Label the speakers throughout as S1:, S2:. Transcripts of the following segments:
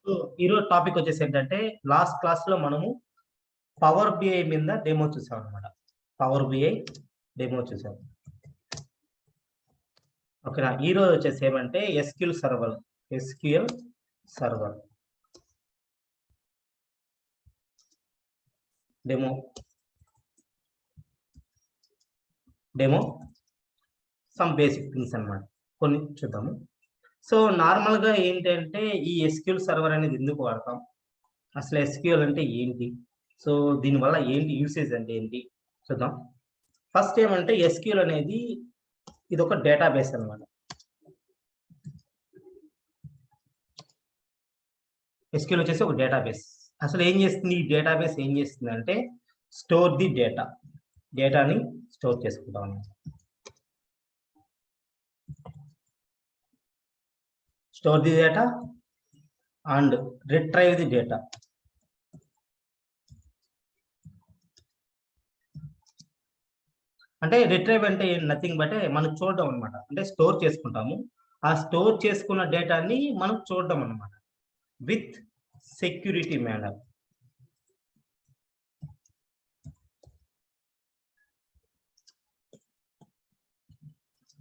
S1: So ఈరోజు topic వచ్చేసి ఏంటంటే లాస్ట్ క్లాస్ లో మనము పవర్ బిఐ మీద డెమో చూసాం అనమాట. పవర్ బిఐ డెమో చూసాం. ఓకేనా. ఈ రోజు వచ్చేసి ఏమంటే SQL server demo some basic things అన్నమాట. కొన్ని చూద్దాము. సో నార్మల్ గా ఏంటంటే ఈ ఎస్క్యూఎల్ సర్వర్ అనేది ఎందుకు వాడతాం, అసలు ఎస్క్యూఎల్ అంటే ఏంటి, సో దీనివల్ల ఏంటి యూసేజ్ అంటే ఏంటి చూద్దాం. ఫస్ట్ ఏమంటే ఎస్క్యూఎల్ అనేది ఇది ఒక డేటాబేస్ అన్నమాట. ఎస్క్యూఎల్ వచ్చేసి ఒక డేటాబేస్. అసలు ఏం చేస్తుంది ఈ డేటాబేస్, ఏం చేస్తుంది అంటే స్టోర్ ది డేటాని స్టోర్ చేసుకుంటాం అన్నమాట. Store the data and retrieve the data. అంటే రిట్రైవ్ అంటే నథింగ్ బట్ మనం చూడడం అనమాట. అంటే స్టోర్ చేసుకుంటాము, ఆ స్టోర్ చేసుకున్న డేటాని మనం చూడడం అనమాట with security manner.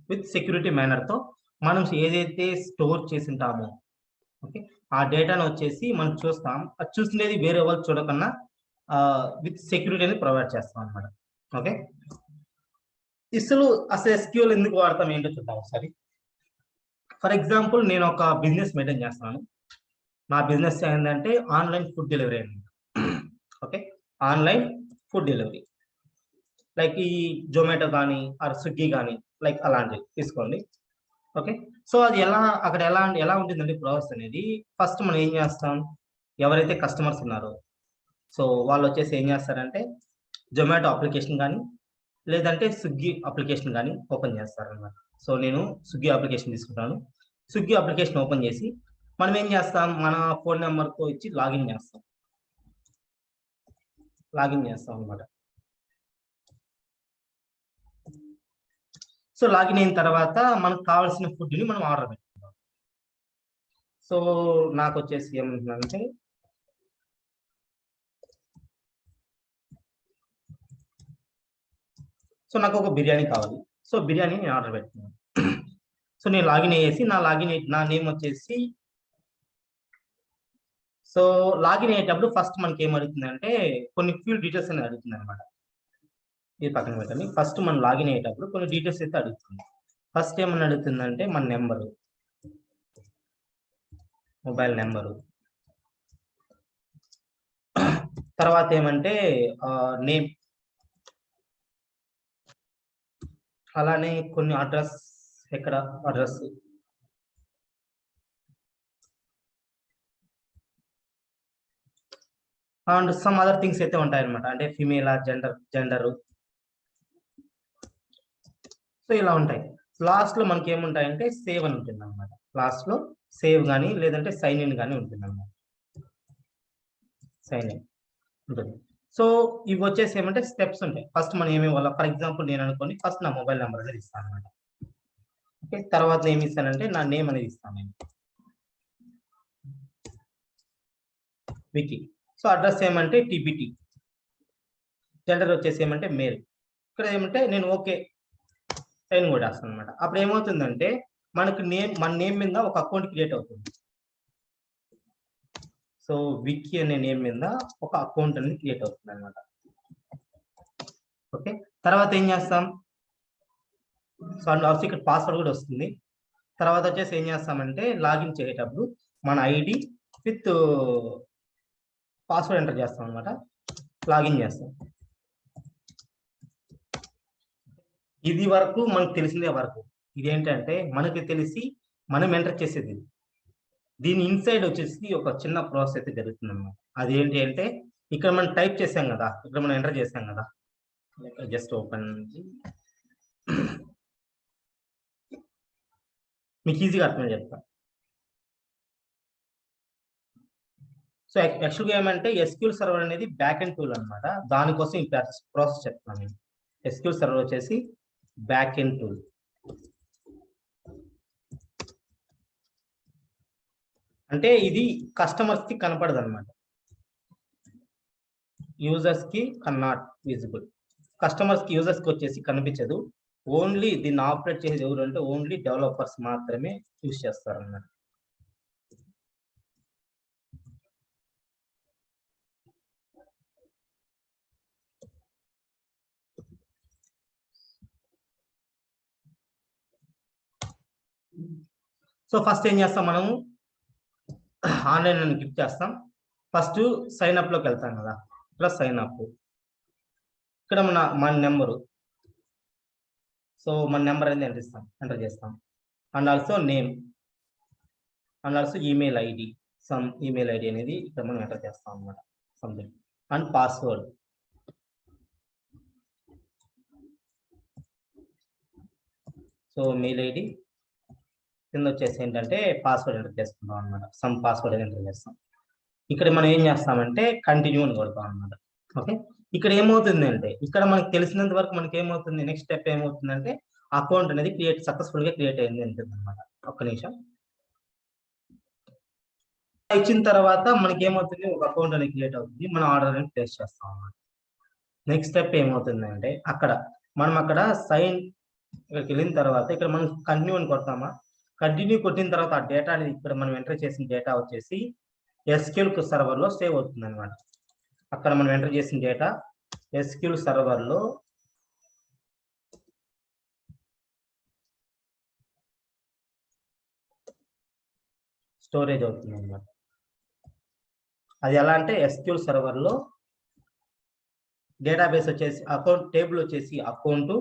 S1: With security మేనర్తో మనం ఏదైతే స్టోర్ చేసి ఉంటామో ఓకే ఆ డేటాను వచ్చేసి మనం చూస్తాం. అది చూసినది వేరే వాళ్ళు చూడకన్నా విత్ సెక్యూరిటీ అనేది ప్రొవైడ్ చేస్తాం అనమాట. ఓకే, అసలు ఎస్క్యూఎల్ ఎందుకు వాడతాం ఏంటో చూద్దాం ఒకసారి. ఫర్ ఎగ్జాంపుల్ నేను ఒక బిజినెస్ మెయింటైన్ చేస్తాను. నా బిజినెస్ ఏంటంటే ఆన్లైన్ ఫుడ్ డెలివరీ అనమాట. Okay, online food delivery like ఈ జొమాటో కానీ ఆర్ స్విగ్గీ కానీ లైక్ అలాంటివి తీసుకోండి. ఓకే, సో అది అక్కడ ఎలా ఉంటుందంటే ప్రాసెస్ అనేది, ఫస్ట్ మనం ఏం చేస్తాం, ఎవరైతే కస్టమర్స్ ఉన్నారో సో వాళ్ళు వచ్చేసి ఏం చేస్తారంటే జొమాటో అప్లికేషన్ కానీ లేదంటే స్విగ్గీ అప్లికేషన్ కానీ ఓపెన్ చేస్తారన్నమాట. సో నేను స్విగ్గీ అప్లికేషన్ తీసుకుంటాను. స్విగ్గీ అప్లికేషన్ ఓపెన్ చేసి మనం ఏం చేస్తాం, మన ఫోన్ నెంబర్తో ఇచ్చి లాగిన్ చేస్తాం అనమాట. సో లాగిన్ అయిన తర్వాత మనకు కావాల్సిన ఫుడ్ని మనం ఆర్డర్ పెట్టుకుంటాం. సో నాకు వచ్చేసి ఏమంటుందంటే సో నాకు ఒక బిర్యానీ కావాలి. సో బిర్యానీ నేను ఆర్డర్ పెట్టుకున్నాను. సో నేను లాగిన్ అయ్యేసి నా నేమ్ వచ్చేసి, సో లాగిన్ అయ్యేటప్పుడు ఫస్ట్ మనకి ఏం అడుగుతుందంటే కొన్ని ఫ్యూ డీటెయిల్స్ అనేది అడుగుతుంది అనమాట. ఇది పక్కన పెట్టండి. ఫస్ట్ మనం లాగిన్ అయ్యేటప్పుడు కొన్ని డీటెయిల్స్ అయితే అడుగుతుంది. ఫస్ట్ ఏమని అడుగుతుందంటే మన నెంబరు, మొబైల్ నెంబరు, తర్వాత ఏమంటే నేమ్, అలానే కొన్ని అడ్రస్, ఎక్కడ address, and some other things అయితే ఉంటాయన్నమాట. అంటే ఫిమేలా, జెండరు, సో ఇలా ఉంటాయి. లాస్ట్ లో మనకి ఏముంటాయంటే సేవ్ అని ఉంటుంది అనమాట. లాస్ట్ లో సేవ్ కానీ లేదంటే సైన్ ఇన్ కానీ ఉంటుంది అనమాట. సైన్ ఇన్ ఉంటుంది. సో ఇవి వచ్చేసి ఏమంటే స్టెప్స్ ఉంటాయి. ఫస్ట్ మనం ఏమి ఇవ్వాలి, ఫర్ ఎగ్జాంపుల్ నేను అనుకోని ఫస్ట్ నా మొబైల్ నెంబర్ అనేది ఇస్తాను అనమాట. ఓకే, తర్వాత ఏమి ఇస్తానంటే నా నేమ్ అనేది ఇస్తాను నేను, వికీ. సో అడ్రస్ ఏమంటే టీబీటీ, జెండర్ వచ్చేసి ఏమంటే మేల్. ఇక్కడ ఏమంటే నేను ఓకే సైన్ కూడా వేస్తాను అనమాట. అప్పుడు ఏమవుతుందంటే మనకు మన నేమ్ మీద ఒక అకౌంట్ క్రియేట్ అవుతుంది. సో వికీ అనే నేమ్ మీద ఒక అకౌంట్ అనేది క్రియేట్ అవుతుంది అనమాట. ఓకే, తర్వాత ఏం చేస్తాం, సో ఆల్సో ఇక్కడ పాస్వర్డ్ కూడా వస్తుంది. తర్వాత వచ్చేసి ఏం చేస్తామంటే లాగిన్ చేసేటప్పుడు మన ఐడి విత్ పాస్వర్డ్ ఎంటర్ చేస్తాం అనమాట. లాగిన్ చేస్తాం. ఇది వరకు మనకు తెలిసిందే వరకు. ఇదేంటంటే మనకి తెలిసి మనం ఎంటర్ చేసేది. దీని ఇన్సైడ్ వచ్చేసి ఒక చిన్న ప్రాసెస్ అయితే జరుగుతుంది అన్నమాట. అదేంటి అంటే ఇక్కడ మనం టైప్ చేసాం కదా, ఇక్కడ మనం ఎంటర్ చేసాం కదా, జస్ట్ ఓపెన్, మీకు ఈజీగా అర్థం చెప్తా. సో యాక్చువల్గా ఏమంటే ఎస్క్యూఎల్ సర్వర్ అనేది బ్యాక్ ఎండ్ టూల్ అనమాట. దానికోసం ఈ ప్రాసెస్ చెప్తున్నాను నేను. ఎస్క్యూఎల్ సర్వర్ వచ్చేసి బ్యాక్ ఎండ్ టూల్. అంటే ఇది కస్టమర్స్ కి కనపడదు అనమాట, యూజర్స్ కి నాట్ విజిబుల్. కస్టమర్స్ కి యూజర్స్ కి వచ్చేసి కనిపించదు. ఓన్లీ దీన్ని ఆపరేట్ చేసేది ఎవరు అంటే ఓన్లీ డెవలపర్స్ మాత్రమే యూజ్ చేస్తారు అన్నమాట. సో ఫస్ట్ ఏం చేస్తాం, మనము ఆన్లైన్ అని క్లిక్ చేస్తాం. ఫస్ట్ సైన్ అప్ లోకి వెళ్తాం కదా, ప్లస్ సైన్ అప్. ఇక్కడ మన నెంబరు, సో మన నెంబర్ అనేది ఎంటర్ చేస్తాం. And also name, and also email ID, some email ID అనేది ఇక్కడ మనం ఎంటర్ చేస్తాం అన్నమాట, something. And password, so mail ID కింద వచ్చేసి ఏంటంటే పాస్వర్డ్ ఎంటర్ చేసుకుంటాం అనమాట, సమ్ పాస్వర్డ్ ఎంటర్ చేస్తాం. ఇక్కడ మనం ఏం చేస్తామంటే కంటిన్యూ అని కొడతాం అనమాట. ఓకే, ఇక్కడ ఏమవుతుంది అంటే ఇక్కడ మనకు తెలిసినంత వరకు మనకి ఏమవుతుంది, నెక్స్ట్ స్టెప్ ఏమవుతుందంటే అకౌంట్ అనేది సక్సెస్ఫుల్ గా క్రియేట్ అయింది అంటుంది అనమాట. ఒక్క నిమిషం. ఇచ్చిన తర్వాత మనకి ఏమవుతుంది, ఒక అకౌంట్ అనేది క్రియేట్ అవుతుంది, మనం ఆర్డర్ అనేది ప్లేస్ చేస్తాం అన్నమాట. నెక్స్ట్ స్టెప్ ఏమవుతుంది అంటే మనం అక్కడ సైన్ ఇక్కడికి వెళ్ళిన తర్వాత ఇక్కడ మనం కంటిన్యూ అని కొడతామా, కంటిన్యూ కొట్టిన తర్వాత ఆ డేటా అనేది ఇక్కడ మనం ఎంటర్ చేసిన డేటా వచ్చేసి SQL సర్వర్ లో సేవ్ అవుతుంది అనమాట. అక్కడ మనం ఎంటర్ చేసిన డేటా SQL సర్వర్ లో స్టోరేజ్ అవుతుంది అనమాట. అది ఎలా అంటే SQL సర్వర్ లో డేటాబేస్ వచ్చేసి అకౌంట్ టేబుల్ వచ్చేసి account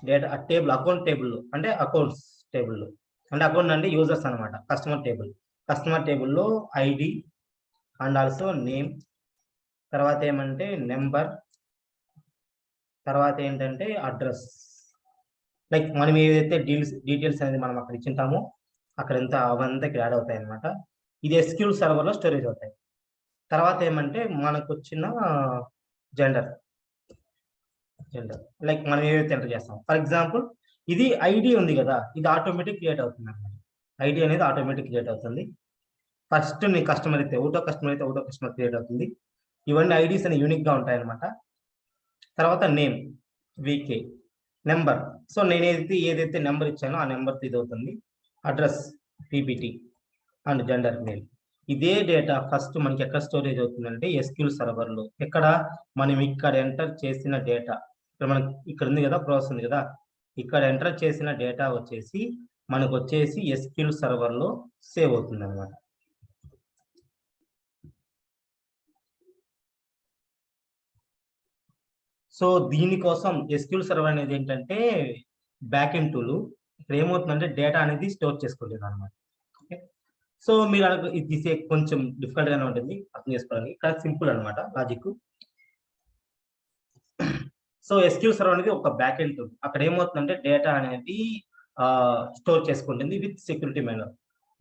S1: data table, account table అంటే అకౌంట్స్ టేబుల్ అంటే అకౌంట్ అంటే యూజర్స్ అనమాట. కస్టమర్ టేబుల్లో ఐడి అండ్ ఆల్సో నేమ్, తర్వాత ఏమంటే నెంబర్, తర్వాత ఏంటంటే అడ్రస్. లైక్ మనం ఏదైతే డీటెయిల్స్ అనేది మనం అక్కడ ఇచ్చింటామో అక్కడ అవంతా ఇక్కడ యాడ్ అవుతాయి అనమాట. ఇది SQL సర్వర్ లో స్టోరేజ్ అవుతాయి. తర్వాత ఏమంటే మనకు వచ్చిన జెండర్, లైక్ మనం ఏదైతే ఎంటర్ చేస్తాం. ఫర్ ఎగ్జాంపుల్ ఇది ఐడి ఉంది కదా, ఇది ఆటోమేటిక్ క్రియేట్ అవుతుంది అనమాట. ఐడి అనేది ఆటోమేటిక్ క్రియేట్ అవుతుంది. ఫస్ట్ నీ కస్టమర్ అయితే ఒకటో కస్టమర్ క్రియేట్ అవుతుంది. ఇవన్నీ ఐడీస్ అనేవి యూనిక్ గా ఉంటాయి అనమాట. తర్వాత నేమ్ VK, నెంబర్, సో నేను ఏదైతే నెంబర్ ఇచ్చానో ఆ నెంబర్ ఇది అవుతుంది. Address PPT and gender mail. ఇదే డేటా ఫస్ట్ మనకి ఎక్కడ స్టోరేజ్ అవుతుందంటే SQL సర్వర్ లో. ఎక్కడ మనం ఇక్కడ ఎంటర్ చేసిన డేటా, ఇక్కడ మనకి ఇక్కడ ఉంది కదా, ప్రాసెస్ ఉంది కదా, ఇక్కడ ఎంటర్ చేసిన డేటా వచ్చేసి మనకు వచ్చేసి SQL సర్వర్ లో సేవ్ అవుతుంది అనమాట. సో దీనికోసం SQL సర్వర్ అనేది ఏంటంటే బ్యాక్ ఎండ్ టూల్. ఇక్కడ ఏమవుతుందంటే డేటా అనేది స్టోర్ చేసుకుంటుంది అనమాట. సో మీరు ఇది కొంచెం డిఫికల్ట్ గానే ఉంటుంది అర్థం చేసుకోవడానికి, ఇక్కడ సింపుల్ అనమాట లాజిక్. సో SQL సర్వర్ అనేది ఒక బ్యాక్ ఎండ్ టూల్. అక్కడ ఏమవుతుందంటే డేటా అనేది స్టోర్ చేసుకుంటుంది విత్ సెక్యూరిటీ మేనర్.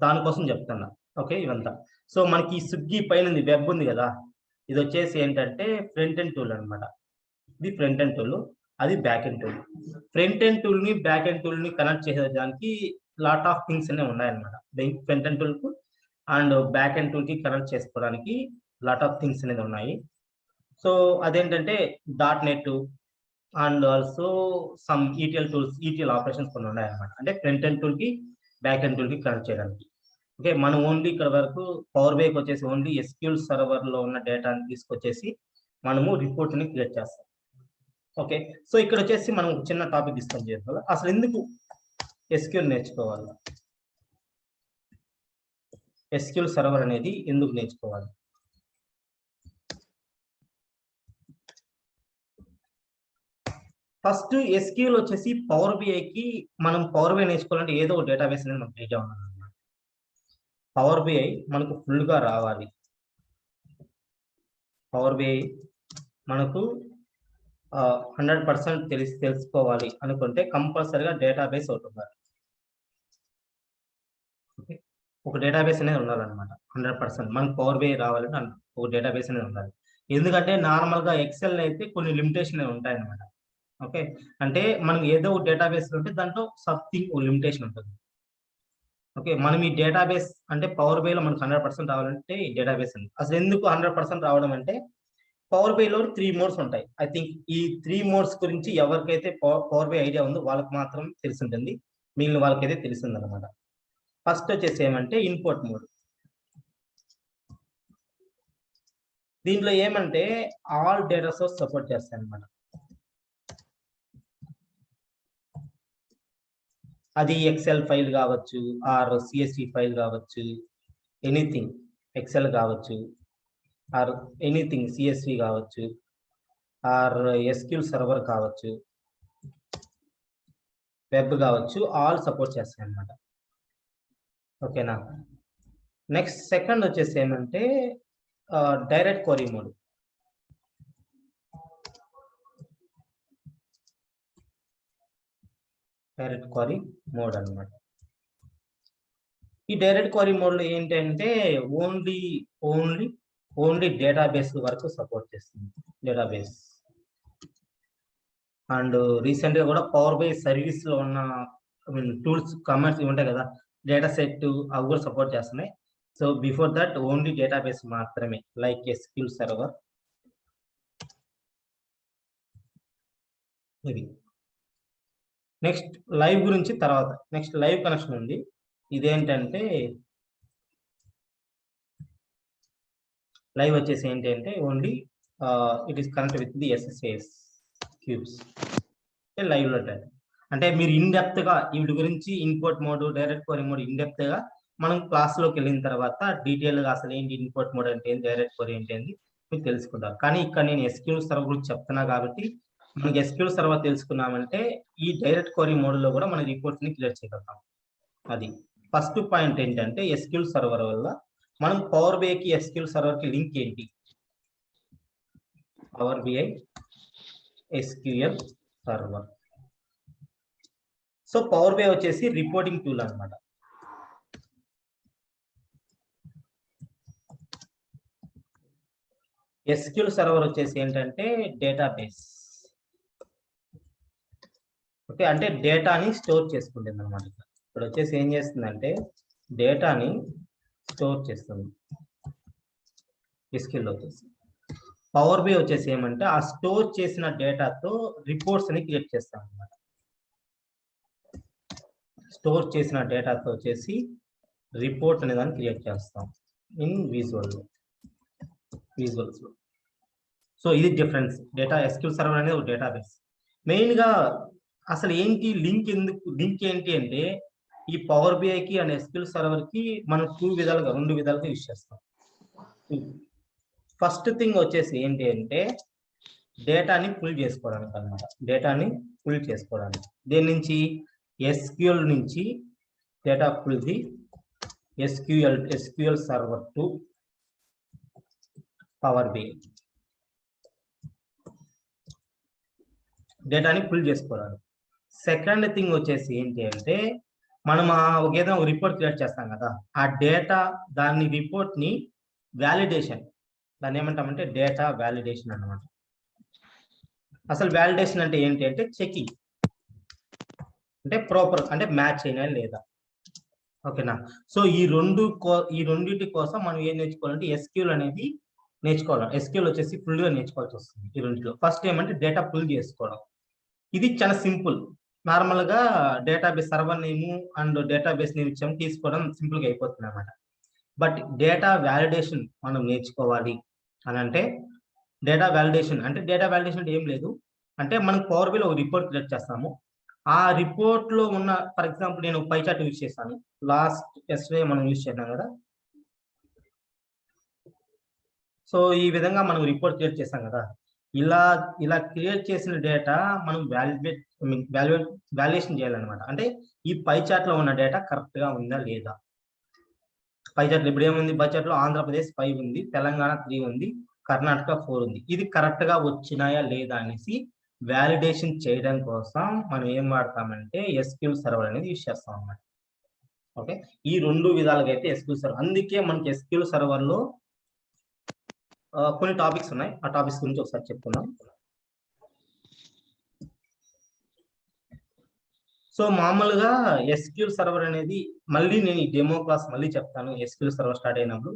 S1: దానికోసం చెప్తున్నా. ఓకే, ఇవంతా. సో మనకి స్విగ్గీ పైన వెబ్ ఉంది కదా, ఇది వచ్చేసి ఏంటంటే ఫ్రంట్ ఎండ్ టూల్ అనమాట. ఇది ఫ్రంట్ ఎండ్ టూల్, అది back end tool. Front end tool ని బ్యాక్ ఎండ్ టూల్ ని కనెక్ట్ చేసేదానికి లాట్ ఆఫ్ థింగ్స్ అనేవి ఉన్నాయన్నమాట. ఫ్రంట్ ఎండ్ టూల్ కు అండ్ బ్యాక్ ఎండ్ టూల్ కి కనెక్ట్ చేసుకోవడానికి లాట్ ఆఫ్ థింగ్స్ అనేది ఉన్నాయి. సో అదేంటంటే .NET and also some ETL tools, ETL operations కొన్ని ఉన్నాయన్నమాట. అంటే ఫ్రంట్ ఎండ్ టూల్ కి బ్యాక్ ఎండ్ టూల్ కి కనెక్ట్ చేయడానికి. ఓకే, మనం ఓన్లీ ఇక్కడ వరకు పవర్ బైకి వచ్చేసి ఓన్లీ SQL సర్వర్ లో ఉన్న డేటాని తీసుకొచ్చేసి మనము రిపోర్ట్ ని క్రియేట్ చేస్తాం. ఓకే, సో ఇక్కడ వచ్చేసి మనం ఒక చిన్న టాపిక్ డిస్కస్ చేద్దాం. అసలు ఎందుకు SQL నేర్చుకోవాలి, SQL సర్వర్ అనేది ఎందుకు నేర్చుకోవాలి? ఫస్ట్ SQL వచ్చేసి పవర్ BIకి మనం పవర్ BI నేర్చుకోవాలంటే ఏదో ఒక డేటాబేస్ అనేది మనకు రెడీగా ఉండాలన్నమాట. పవర్ BI మనకు ఫుల్ గా రావాలి, పవర్ BI మనకు 100% తెలుసుకోవాలి అనుకుంటే కంపల్సరీగా డేటాబేస్ ఒకటి ఉండాలి. ఓకే, ఒక డేటాబేస్ అనేది ఉండాలన్నమాట. 100% మనకు పవర్ BI రావాలంటే ఒక డేటాబేస్ అనేది ఉండాలి. ఎందుకంటే నార్మల్ గా ఎక్సెల్ అయితే కొన్ని లిమిటేషన్ ఉంటాయి అన్నమాట. ఓకే, అంటే మనం ఏదో ఒక డేటాబేస్ ఉంటే దాంట్లో సంథింగ్ లిమిటేషన్ ఉంటుంది. ఓకే, మనం ఈ డేటాబేస్ అంటే పవర్ బైలో మనకు 100% రావాలంటే ఈ డేటాబేస్ ఉంది. అసలు ఎందుకు 100% రావడం అంటే పవర్ బైలో 3 మోడ్స్ ఉంటాయి. ఐ థింక్ ఈ 3 మోడ్స్ గురించి ఎవరికైతే పవర్ బై ఐడియా ఉందో వాళ్ళకి మాత్రం తెలిసి ఉంటుంది, మిగిలిన వాళ్ళకైతే తెలిసింది అనమాట. ఫస్ట్ వచ్చేసి ఏమంటే ఇన్పుట్ మోడ్. దీంట్లో ఏమంటే ఆల్ డేటా సోర్స్ సపోర్ట్ చేస్తాయి అనమాట. అది ఎక్సెల్ ఫైల్ కావచ్చు, ఆర్ సిఎస్వి ఫైల్ కావచ్చు, ఎనీథింగ్, ఎక్సెల్ కావచ్చు, ఆర్ ఎనీథింగ్ సిఎస్వి కావచ్చు, ఆర్ ఎస్క్యూఎల్ సర్వర్ కావచ్చు, వెబ్ కావచ్చు, ఆల్ సపోర్ట్ చేస్తాయి అనమాట. ఓకేనా. నెక్స్ట్ సెకండ్ వచ్చేసి ఏమంటే direct query mode. Direct query mode అనమాట. ఈ డైరెక్ట్ క్వరీ మోడ్ లో ఏంటంటే ఓన్లీ డేటాబేస్ వరకు సపోర్ట్ చేస్తుంది, డేటాబేస్. అండ్ రీసెంట్ గా కూడా పవర్ బై సర్వీస్ లో ఉన్న టూల్స్ కమాండ్స్ ఉంటాయి కదా, డేటా సెట్, అవి కూడా సపోర్ట్ చేస్తున్నాయి. So before that only database మాత్రమే, లైక్ ఎస్క్యూఎల్ సర్వర్. ఇది నెక్స్ట్ లైవ్ గురించి తర్వాత. నెక్స్ట్ లైవ్ కనెక్షన్ ఉంది. ఇదేంటంటే లైవ్ వచ్చేసి ఏంటంటే only it is connect with the SSAS cubes. Live లో అంటే మీరు ఇన్ డెప్త్ గా వీటి గురించి input mode, direct query mode in depth గా మనం క్లాస్ లోకి వెళ్ళిన తర్వాత డీటెయిల్ గా అసలు ఏంటి ఇన్పుట్ మోడ్ అంటే ఏంటి, డైరెక్ట్ క్వరీ అంటే ఏంటి మీకు తెలుసుకుంటారు. కానీ ఇక్కడ నేను ఎస్క్యూఎల్ సర్వర్ గురించి చెప్తున్నా కాబట్టి మనకి ఎస్క్యూఎల్ సర్వర్ తెలుసుకున్నామంటే ఈ డైరెక్ట్ క్వరీ మోడ్ లో కూడా మన రిపోర్ట్స్ ని క్లియర్ చేయగలుగుతాం. అది ఫస్ట్ పాయింట్ ఏంటంటే ఎస్క్యూఎల్ సర్వర్ వల్ల మనం పవర్ బిఐ కి ఎస్క్యూఎల్ సర్వర్ కి లింక్ ఏంటి? Power BI SQL server. So Power BI వచ్చేసి రిపోర్టింగ్ టూల్ అనమాట. ఎస్క్యూఎల్ సర్వర్ వచ్చేసి ఏంటంటే డేటాబేస్. ఓకే, అంటే డేటాని స్టోర్ చేసుకుంటుంది అనమాట. ఇప్పుడు వచ్చేసి ఏం చేస్తుందంటే డేటాని స్టోర్ చేస్తుంది ఎస్క్యూఎల్ వచ్చేసి. పవర్ బిఐ వచ్చేసి ఏమంటే ఆ స్టోర్ చేసిన డేటాతో రిపోర్ట్స్ అని క్రియేట్ చేస్తాం అనమాట. స్టోర్ చేసిన డేటాతో వచ్చేసి రిపోర్ట్ అనే దాన్ని క్రియేట్ చేస్తాం ఇన్ విజువల్స్ లో. సో ఇది డిఫరెన్స్. డేటా ఎస్క్యూఎల్ సర్వర్ అనేది ఒక డేటాబేస్. మెయిన్ గా అసలు ఏంటి లింక్ ఏంటి అంటే ఈ పవర్ బిఐకి అండ్ ఎస్క్యూఎల్ సర్వర్ కి మనం రెండు విధాలుగా యూజ్ చేస్తాం. ఫస్ట్ థింగ్ వచ్చేసి ఏంటి అంటే డేటాని పుల్ చేసుకోవడానికి అనమాట. డేటాని పుల్ చేసుకోవడానికి దేని నుంచి? ఎస్క్యూఎల్ నుంచి data pull the SQL server to Power BI. డేటాని పుల్ చేసుకోవడానికి. సెకండ్ థింగ్ వచ్చేసి ఏంటి అంటే మనం ఏదైనా ఒక రిపోర్ట్ క్రియేట్ చేస్తాం కదా, ఆ డేటా దాన్ని రిపోర్ట్ ని వ్యాలిడేషన్, దాన్ని ఏమంటామంటే డేటా వ్యాలిడేషన్ అన్నమాట. అసలు వ్యాలిడేషన్ అంటే ఏంటి అంటే చెకింగ్, అంటే ప్రాపర్ అంటే మ్యాచ్ అయినా లేదా. ఓకేనా. సో ఈ రెండింటి కోసం మనం ఏం నేర్చుకోవాలంటే ఎస్క్యూఎల్ అనేది నేర్చుకోవాలి. ఎస్క్యూఎల్ వచ్చేసి ఫుల్ గా నేర్చుకోవాల్సి వస్తుంది ఈ రెండింటిలో. ఫస్ట్ ఏమంటే డేటా పుల్ చేసుకోవడం. ఇది చాలా సింపుల్. నార్మల్ గా database server name and database name ఇచ్చాము, తీసుకోవడం సింపుల్ గా అయిపోతుంది అనమాట. బట్ డేటా వ్యాలిడేషన్ మనం నేర్చుకోవాలి అని అంటే డేటా వ్యాలిడేషన్ అంటే ఏం లేదు, అంటే మనం పవర్ బిఐలో ఒక రిపోర్ట్ క్రియేట్ చేస్తాము. ఆ రిపోర్ట్ లో ఉన్న, ఫర్ ఎగ్జాంపుల్ నేను పై చార్ట్ యూజ్ చేస్తాను, ఎస్టర్డే మనం యూజ్ చేద్దాం కదా. సో ఈ విధంగా మనం రిపోర్ట్ క్రియేట్ చేస్తాం కదా, ఇలా క్రియేట్ చేసిన డేటా మనం వాల్యుయేషన్ చేయాలన్నమాట. అంటే ఈ పై చార్ట్ లో ఉన్న డేటా కరెక్ట్ గా ఉందా లేదా. పై చార్ట్ ఇప్పుడు ఏముంది? పై చార్ట్ లో ఆంధ్రప్రదేశ్ 5 ఉంది, తెలంగాణ 3 ఉంది, కర్ణాటక 4 ఉంది. ఇది కరెక్ట్ గా వచ్చినాయా లేదా అనేసి వ్యాలిడేషన్ చేయడం కోసం మనం ఏం వాడతామంటే ఎస్క్యూఎల్ సర్వర్ అనేది యూజ్ చేస్తాం అన్నమాట. ఓకే, ఈ రెండు విధాలుగా అయితే ఎస్క్యూఎల్ సర్వర్. అందుకే మనకి ఎస్క్యూఎల్ సర్వర్ లో కొన్ని టాపిక్స్ ఉన్నాయి. ఆ టాపిక్స్ గురించి ఒకసారి చెప్పుకుందాం. సో మామూలుగా ఎస్క్యూఎల్ సర్వర్ అనేది మళ్ళీ నేను ఈ డెమో క్లాస్ మళ్ళీ చెప్తాను ఎస్క్యూఎల్ సర్వర్ స్టార్ట్ అయినప్పుడు.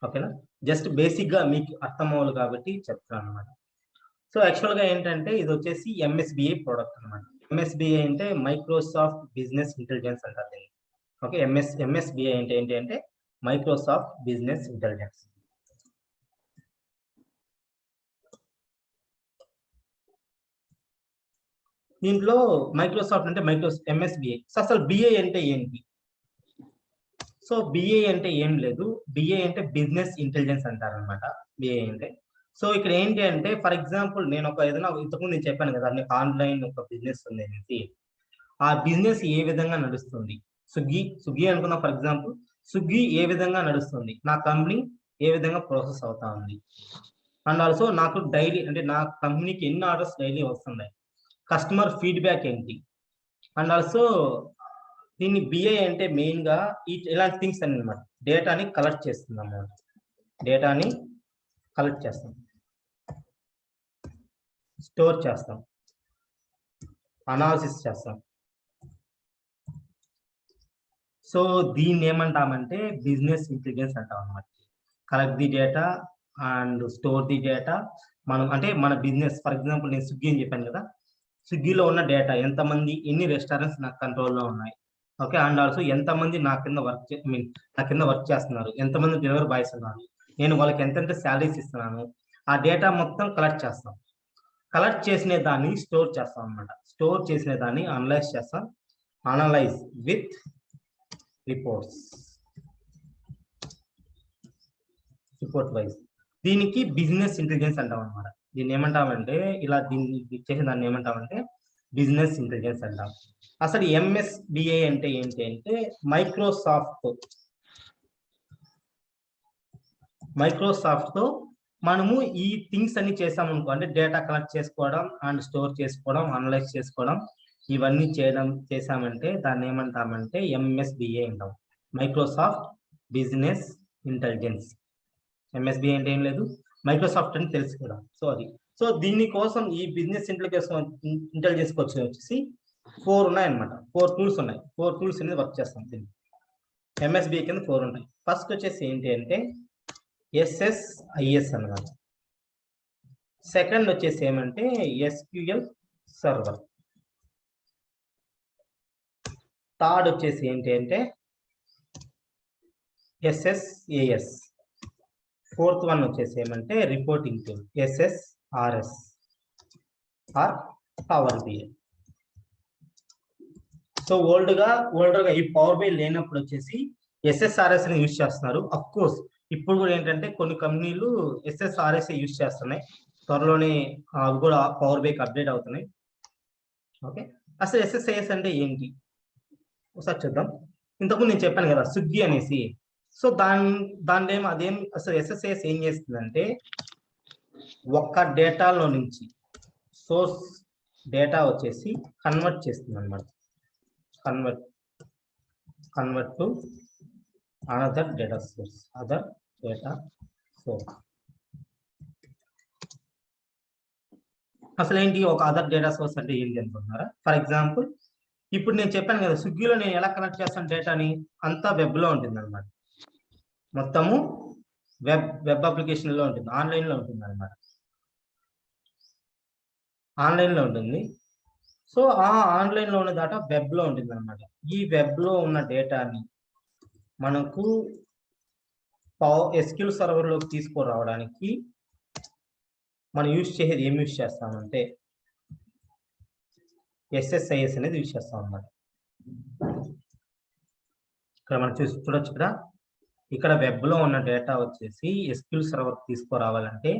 S1: ఓకేనా, జస్ట్ బేసిక్ గా మీకు అర్థం అవ్వాలి కాబట్టి చెప్తాను అనమాట. సో యాక్చువల్ గా ఏంటంటే ఇది వచ్చేసి ఎంఎస్బిఐ ప్రోడక్ట్ అనమాట. ఎంఎస్బిఐ అంటే మైక్రోసాఫ్ట్ బిజినెస్ ఇంటెలిజెన్స్ అంటారు దీన్ని. ఓకే, ఎంఎస్బిఐ అంటే ఏంటి అంటే మైక్రోసాఫ్ట్ బిజినెస్ ఇంటెలిజెన్స్. దీంట్లో మైక్రోసాఫ్ట్ అంటే ఎంఎస్బిఐ. సో అసలు బిఐ అంటే ఏంటి? సో బిఐ అంటే ఏం లేదు, బిఐ అంటే బిజినెస్ ఇంటెలిజెన్స్ అంటారు అనమాట బిఐ అంటే. సో ఇక్కడ ఏంటి అంటే ఫర్ ఎగ్జాంపుల్ నేను ఏదైనా ఇంతకుముందు నేను చెప్పాను కదా మీకు ఆన్లైన్ ఒక బిజినెస్ ఉంది అనేసి. ఆ బిజినెస్ ఏ విధంగా నడుస్తుంది, స్విగ్గీ అనుకున్నా ఫర్ ఎగ్జాంపుల్, స్విగ్గీ ఏ విధంగా నడుస్తుంది, నా కంపెనీ ఏ విధంగా ప్రాసెస్ అవుతా ఉంది, అండ్ ఆల్సో నాకు డైలీ అంటే నా కంపెనీకి ఎన్ని ఆర్డర్స్ డైలీ వస్తున్నాయి, కస్టమర్ ఫీడ్బ్యాక్ ఏంటి, అండ్ ఆల్సో దీన్ని బిఐ అంటే మెయిన్ గా ఇలాంటి థింగ్స్ అన్నమాట. డేటాని కలెక్ట్ చేస్తుంది అన్నమాట, డేటాని కలెక్ట్ చేస్తాం, స్టోర్ చేస్తాం, అనాలిసిస్ చేస్తాం. సో దీన్ని ఏమంటామంటే బిజినెస్ ఇంటెలిజెన్స్ అంటాం అనమాట. Collect the data and store the data. మనం అంటే మన బిజినెస్ ఫర్ ఎగ్జాంపుల్ నేను స్విగ్గీ అని చెప్పాను కదా, స్విగ్గీలో ఉన్న డేటా ఎంతమంది ఎన్ని రెస్టారెంట్స్ నాకు కంట్రోల్లో ఉన్నాయి, ఓకే, అండ్ ఆల్సో ఎంతమంది నా కింద వర్క్ చేస్తున్నారు, ఎంతమంది డెలివరీ బాయ్స్ ఉన్నారు, నేను వాళ్ళకి ఎంతెంత శాలరీస్ ఇస్తున్నాను, ఆ డేటా మొత్తం కలెక్ట్ చేస్తాం. కలెక్ట్ చేసిన దాన్ని స్టోర్ చేస్తాం అనమాట. స్టోర్ చేసిన దాన్ని అనలైజ్ చేస్తాం, analyse with reports, report wise. దీనికి బిజినెస్ ఇంటెలిజెన్స్ అంటాం అనమాట. దీన్ని ఏమంటామంటే ఇలా దీన్ని చేసిన దాన్ని ఏమంటామంటే బిజినెస్ ఇంటెలిజెన్స్ అంటాం. అసలు ఎంఎస్బిఐ అంటే ఏంటి అంటే మైక్రోసాఫ్ట్ తో మనము ఈ థింగ్స్ అన్ని చేసామనుకో, అంటే డేటా కలెక్ట్ చేసుకోవడం అండ్ స్టోర్ చేసుకోవడం, అనలైజ్ చేసుకోవడం, ఇవన్నీ చేసామంటే దాన్ని ఏమంటామంటే ఎంఎస్బిఐ అంటాం, మైక్రోసాఫ్ట్ బిజినెస్ ఇంటెలిజెన్స్. ఎంఎస్బిఐ అంటే ఏం లేదు, మైక్రోసాఫ్ట్ అని తెలుసు కదా. సో అది సో దీనికోసం ఈ బిజినెస్ ఇంటెలిజెన్స్ వచ్చేసి 4 ఉన్నాయన్నమాట. 4 టూల్స్ ఉన్నాయి. 4 టూల్స్ అనేది వర్క్ చేస్తాం దీన్ని. ఎంఎస్బిఐ కింద 4 ఉంటాయి. ఫస్ట్ వచ్చేసి ఏంటి అంటే SSIS అన్నమాట. సెకండ్ వచ్చేసి ఏమంటే SQL సర్వర్. థర్డ్ వచ్చేసి ఏంటి అంటే SSAS. ఫోర్త్ వన్ వచ్చేసి ఏమంటే reporting tool SSRS or Power BI. So old గా ఈ పవర్ బిఐ లేనప్పుడు వచ్చేసి SSRS ని యూజ్ చేస్తున్నారు. అఫ్ కోర్స్ ఇప్పుడు కూడా ఏంటంటే కొన్ని కంపెనీలు SSRS యూజ్ చేస్తున్నాయి. త్వరలోనే అవి కూడా పవర్ బిఐకి అప్డేట్ అవుతున్నాయి. ఓకే, అసలు SSIS అంటే ఏంటి ఒకసారి చూద్దాం. ఇంతకుముందు నేను చెప్పాను కదా స్విగ్గీ అనేసి. సో దాని అదేం అసలు SSIS ఏం చేస్తుందంటే ఒక్క డేటాలో నుంచి సోర్స్ డేటా వచ్చేసి కన్వర్ట్ చేస్తుంది అనమాట. Convert to another data source, అసలు ఏంటి ఒక అదర్ డేటా సోర్స్ అంటే ఏంటి అనుకుంటున్నారా? ఫర్ ఎగ్జాంపుల్ ఇప్పుడు నేను చెప్పాను కదా స్విగ్గీలో నేను ఎలా కనెక్ట్ చేస్తాను డేటాని, అంతా వెబ్ లో ఉంటుంది అనమాట. మొత్తము వెబ్ అప్లికేషన్ లో ఉంటుంది, ఆన్లైన్ లో ఉంటుంది అనమాట. ఆన్లైన్ లో ఉంటుంది. సో ఆ ఆన్లైన్ లో ఉన్న డేటా వెబ్ లో ఉంటుంది అనమాట. ఈ వెబ్ లో ఉన్న డేటాని మనకు SQL సర్వర్ లోకి తీసుకురావడానికి మనం ఏం యూజ్ చేస్తామంటే SSIS అనేది యూజ్ చేస్తాం అనమాట. ఇక్కడ మనం చూడొచ్చు కదా, ఇక్కడ వెబ్ లో ఉన్న డేటా వచ్చేసి SQL సర్వర్ తీసుకురావాలంటే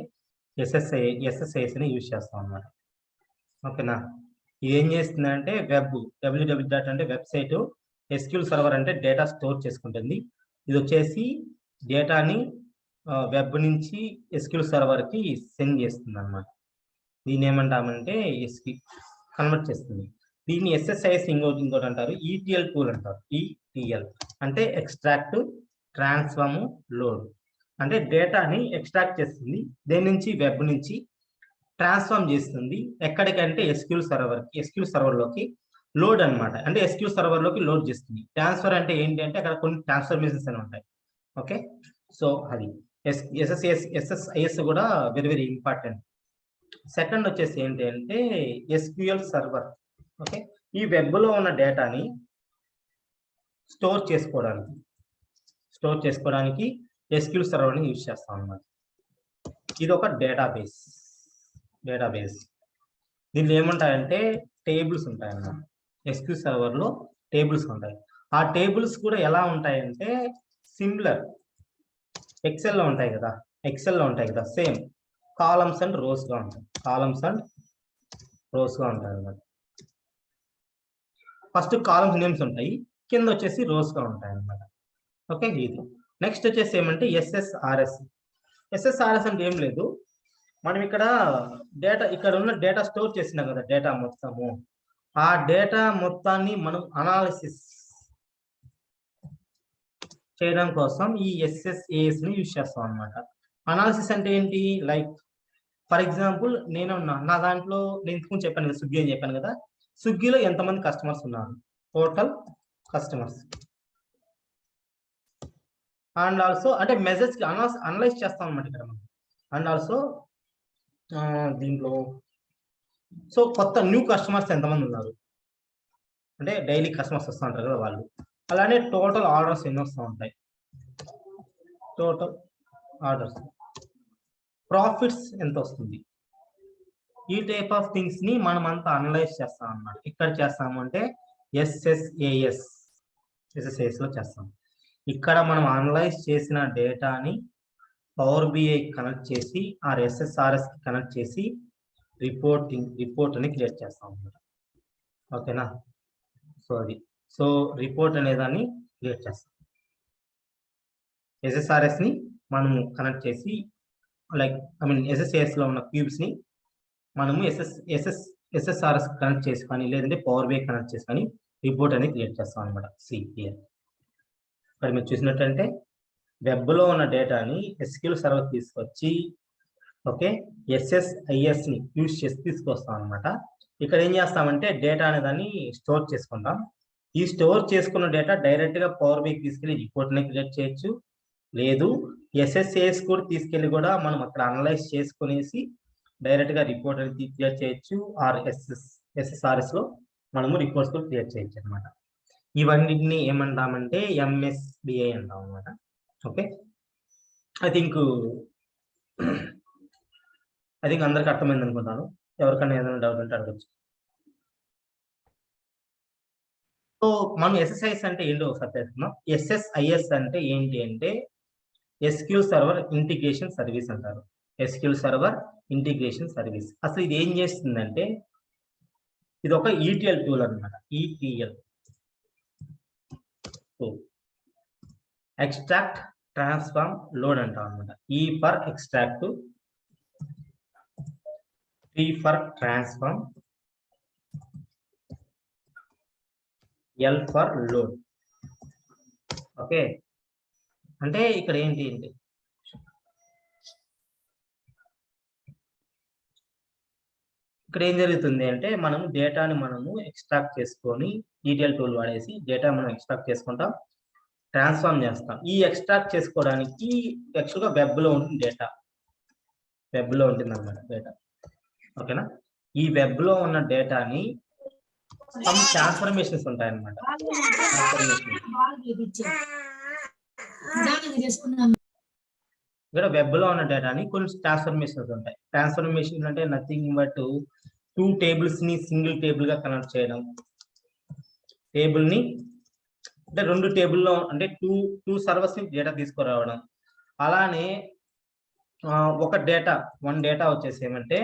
S1: SSIS ని యూజ్ చేస్తాం అనమాట. ఓకేనా, ఇది ఏం చేస్తుందంటే www అంటే వెబ్సైట్, SQL సర్వర్ అంటే డేటా స్టోర్ చేసుకుంటుంది. ఇది వచ్చేసి డేటాని వెబ్ నుంచి SQL సర్వర్ కి సెండ్ చేస్తుంది అనమాట. దీన్ని ఏమంటామంటే కన్వర్ట్ చేస్తుంది. దీన్ని SSIS ఇంకోటి అంటారు ETL టూల్ అంటారు. ETL అంటే ఎక్స్ట్రాక్ట్, ట్రాన్స్ఫార్మ్, లోడ్. అంటే డేటాని ఎక్స్ట్రాక్ట్ చేస్తుంది, దేని నుంచి వెబ్ నుంచి ట్రాన్స్ఫార్మ్ చేస్తుంది ఎక్కడికంటే SQL సర్వర్ లోకి, లోడ్ అన్నమాట, అంటే SQL సర్వర్ లోకి లోడ్ చేస్తుంది. ట్రాన్స్ఫర్ అంటే ఏంటి అంటే అక్కడ కొన్ని ట్రాన్స్ఫర్మేషన్స్ అని ఉంటాయి. ఓకే, సో అది SSIS కూడా వెరీ వెరీ ఇంపార్టెంట్. సెకండ్ వచ్చేసి ఏంటి అంటే SQL సర్వర్. ఓకే, ఈ వెబ్ లో ఉన్న డేటాని స్టోర్ చేసుకోవడానికి SQL సర్వర్ ని యూజ్ చేస్తాం అన్నమాట. ఇది ఒక డేటాబేస్. దీనిలో ఏముంటాయంటే టేబుల్స్ ఉంటాయి అన్నమాట. SQL సర్వర్ లో టేబుల్స్ ఉంటాయి. ఆ టేబుల్స్ కూడా ఎలా ఉంటాయంటే సిమిలర్ ఎక్సెల్ లో ఉంటాయి కదా, సేమ్ కాలమ్స్ అండ్ రోస్ గా ఉంటాయి అన్నమాట. ఫస్ట్ కాలమ్స్ నేమ్స్ ఉంటాయి, కింద వచ్చేసి రోస్ గా ఉంటాయి అన్నమాట. ఓకే, ఇది నెక్స్ట్ వచ్చేసి ఏమంటే SSRS అంటే ఏం లేదు, మనం ఇక్కడ ఉన్న డేటా స్టోర్ చేసినాం కదా, డేటా మొత్తము, ఆ డేటా మొత్తాన్ని మనం అనాలిసిస్ చేయడం కోసం ఈ SSAS ని యూజ్ చేస్తాం అన్నమాట. అనాలిసిస్ అంటే ఏంటి, లైక్ ఫర్ ఎగ్జాంపుల్ నా దాంట్లో నేను ఇంతకు చెప్పాను కదా, స్విగ్గీ అని చెప్పాను కదా, స్విగ్గీలో ఎంతమంది కస్టమర్స్ ఉన్నారు, టోటల్ కస్టమర్స్. అండ్ ఆల్సో అంటే మెసేజ్ అనలైజ్ చేస్తాం అన్నమాట ఇక్కడ మనం. అండ్ ఆల్సో దీంట్లో సో కొత్త న్యూ కస్టమర్స్ ఎంతమంది ఉన్నారు, అంటే డైలీ కస్టమర్స్ వస్తూ ఉంటారు కదా వాళ్ళు. అలానే టోటల్ ఆర్డర్స్ ఎన్ని వస్తూ ఉంటాయి, టోటల్ ఆర్డర్స్, ప్రాఫిట్స్ ఎంత వస్తుంది. ఈ టైప్ ఆఫ్ థింగ్స్ ని మనం అంతా అనలైజ్ చేస్తాం అన్నమాట. ఇక్కడ చేస్తాము అంటే SSAS లో చేస్తాం. ఇక్కడ మనం అనలైజ్ చేసిన డేటాని పవర్ BI కనెక్ట్ చేసి SSRS కి కనెక్ట్ చేసి రిపోర్ట్ అని క్రియేట్ చేస్తాం అన్నమాట. ఓకేనా, సో రిపోర్ట్ అనేదాన్ని క్రియేట్ చేస్తాం. SSRS ని మనము కనెక్ట్ చేసి SSAS లో ఉన్న క్యూబ్స్ ని మనము SSRS కనెక్ట్ చేసి కానీ లేదంటే పవర్ BI కనెక్ట్ చేసి కానీ రిపోర్ట్ అనేది క్రియేట్ చేస్తాం అనమాట. ఇక్కడ మీరు చూసినట్టంటే వెబ్ లో ఉన్న డేటాని SQL సర్వర్ తీసుకొచ్చి ఓకే SSIS ని యూజ్ చేసి తీసుకొస్తాం అనమాట. ఇక్కడ ఏం చేస్తామంటే డేటా అనే దాన్ని స్టోర్ చేసుకుంటాం. ఈ స్టోర్ చేసుకున్న డేటా డైరెక్ట్ గా పవర్ BI తీసుకెళ్లి రిపోర్ట్ ని క్రియేట్ చేయొచ్చు, లేదు SSAS కూడా తీసుకెళ్లి కూడా మనం అక్కడ అనలైజ్ చేసుకునేసి డైరెక్ట్ గా రిపోర్ట్ అనేది క్రియేట్ చేయొచ్చు, SSRS లో మనము రిపోర్ట్స్ కూడా క్రియేట్ చేయొచ్చు అనమాట. ఇవన్నిటిని ఏమంటామంటే MSBI అంటాం అనమాట. ఓకే, ఐ థింక్ అందరికి అర్థమైంది అనుకుంటాను. ఎవరికైనా ఏదైనా డౌట్ ఉంటే అడగచ్చు. సో మనం SSIS అంటే ఏంటో ఒకసారి తెలుసుకుందాం. SSIS అంటే ఏంటి అంటే SQL సర్వర్ ఇంటిగ్రేషన్ సర్వీస్ అంటారు. SQL server integration service. అసలు ఇది ఏం చేస్తుందంటే ఇది ఒక ETL టూల్ అన్నమాట. ETL ఎక్స్ట్రాక్ట్, ట్రాన్స్ఫార్మ్, లోడ్ అంటాం అనమాట. E for extract, T for transform, L for load. Okay, అంటే ఇక్కడ ఏంటి ఇక్కడ ఏం జరుగుతుంది అంటే మనం డేటాని మనము ఎక్స్ట్రాక్ట్ చేసుకొని ETL టూల్ వాడేసి డేటా మనం ఎక్స్ట్రాక్ట్ చేసుకుంటాం, ట్రాన్స్ఫార్మ్ చేస్తాం. ఈ ఎక్స్ట్రాక్ట్ చేసుకోవడానికి యాక్చువల్గా వెబ్ లో ఉంటుంది డేటా, అన్నమాట డేటా. ఓకేనా, ఈ వెబ్ లో ఉన్న డేటాని సమ్ ట్రాన్స్ఫర్మేషన్స్ ఉంటాయన్నమాట. ఇక్కడ వెబ్ లో ఉన్న డేటాని కొన్ని ట్రాన్స్ఫర్మేషన్స్ ఉంటాయి. ట్రాన్స్ఫర్మేషన్ అంటే నథింగ్ బట్ 2 టేబుల్స్ ని సింగిల్ టేబుల్ గా కనెక్ట్ చేయడం, టేబుల్ ని అంటే 2 టేబుల్లో అంటే టూ సర్వర్స్ ని డేటా తీసుకురావడం. అలానే వన్ డేటా వచ్చేసి ఏమంటే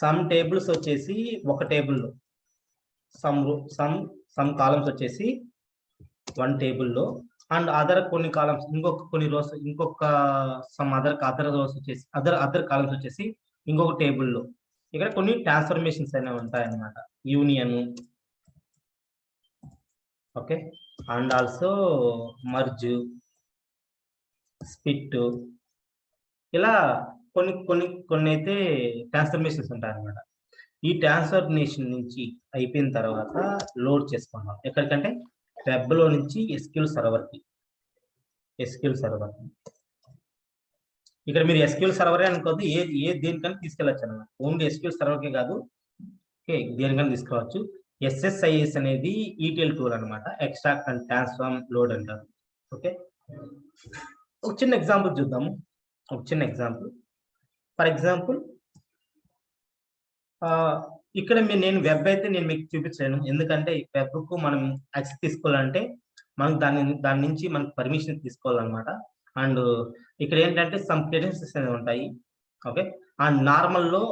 S1: సమ్ టేబుల్స్ వచ్చేసి ఒక టేబుల్లో, సమ్ కాలమ్స్ వచ్చేసి 1 టేబుల్లో, అండ్ అదర్ కొన్ని కాలమ్స్ కొన్ని రోస్ సమ్ అదర్ రోస్ వచ్చేసి అదర్ కాలమ్స్ వచ్చేసి ఇంకొక టేబుల్లో. ఇక్కడ కొన్ని ట్రాన్స్ఫర్మేషన్స్ అనేవి ఉంటాయన్నమాట. Union, okay, and also merge, split, ఇలా కొన్ని అయితే ట్రాన్స్ఫర్మేషన్స్ ఉంటాయన్నమాట. ఈ ట్రాన్స్ఫర్మేషన్ నుంచి అయిపోయిన తర్వాత లోడ్ చేసుకుందాం ఎక్కడికంటే వెబ్ లో నుంచి ఎస్క్యూఎల్ సర్వర్కి. ఇక్కడ మీరు ఎస్క్యూఎల్ సర్వరే అనుకోవద్దు, దేనికన్నా తీసుకెళ్ళచ్చు అన్నమాట. ఓన్లీ ఎస్క్యూఎల్ సర్వర్కే కాదు, ఓకే, దేనికన్నా తీసుకోవచ్చు. SSIS అనేది ETL టూల్ అనమాట, ఎక్స్ట్రాక్ట్ అండ్ ట్రాన్స్ఫార్మ్ లోడ్ అంటారు. ఓకే, ఒక చిన్న ఎగ్జాంపుల్ చూద్దాము. ఫర్ ఎగ్జాంపుల్ ఇక్కడ నేను వెబ్ అయితే నేను మీకు చూపించలేను, ఎందుకంటే వెబ్కు మనం యాక్సెస్ తీసుకోవాలంటే మనం దాని నుంచి మనకు పర్మిషన్ తీసుకోవాలన్నమాట. అండ్ ఇక్కడ ఏంటంటే సమ్ క్రెడెన్షియల్స్ అనేవి ఉంటాయి. ఓకే, అండ్ నార్మల్లో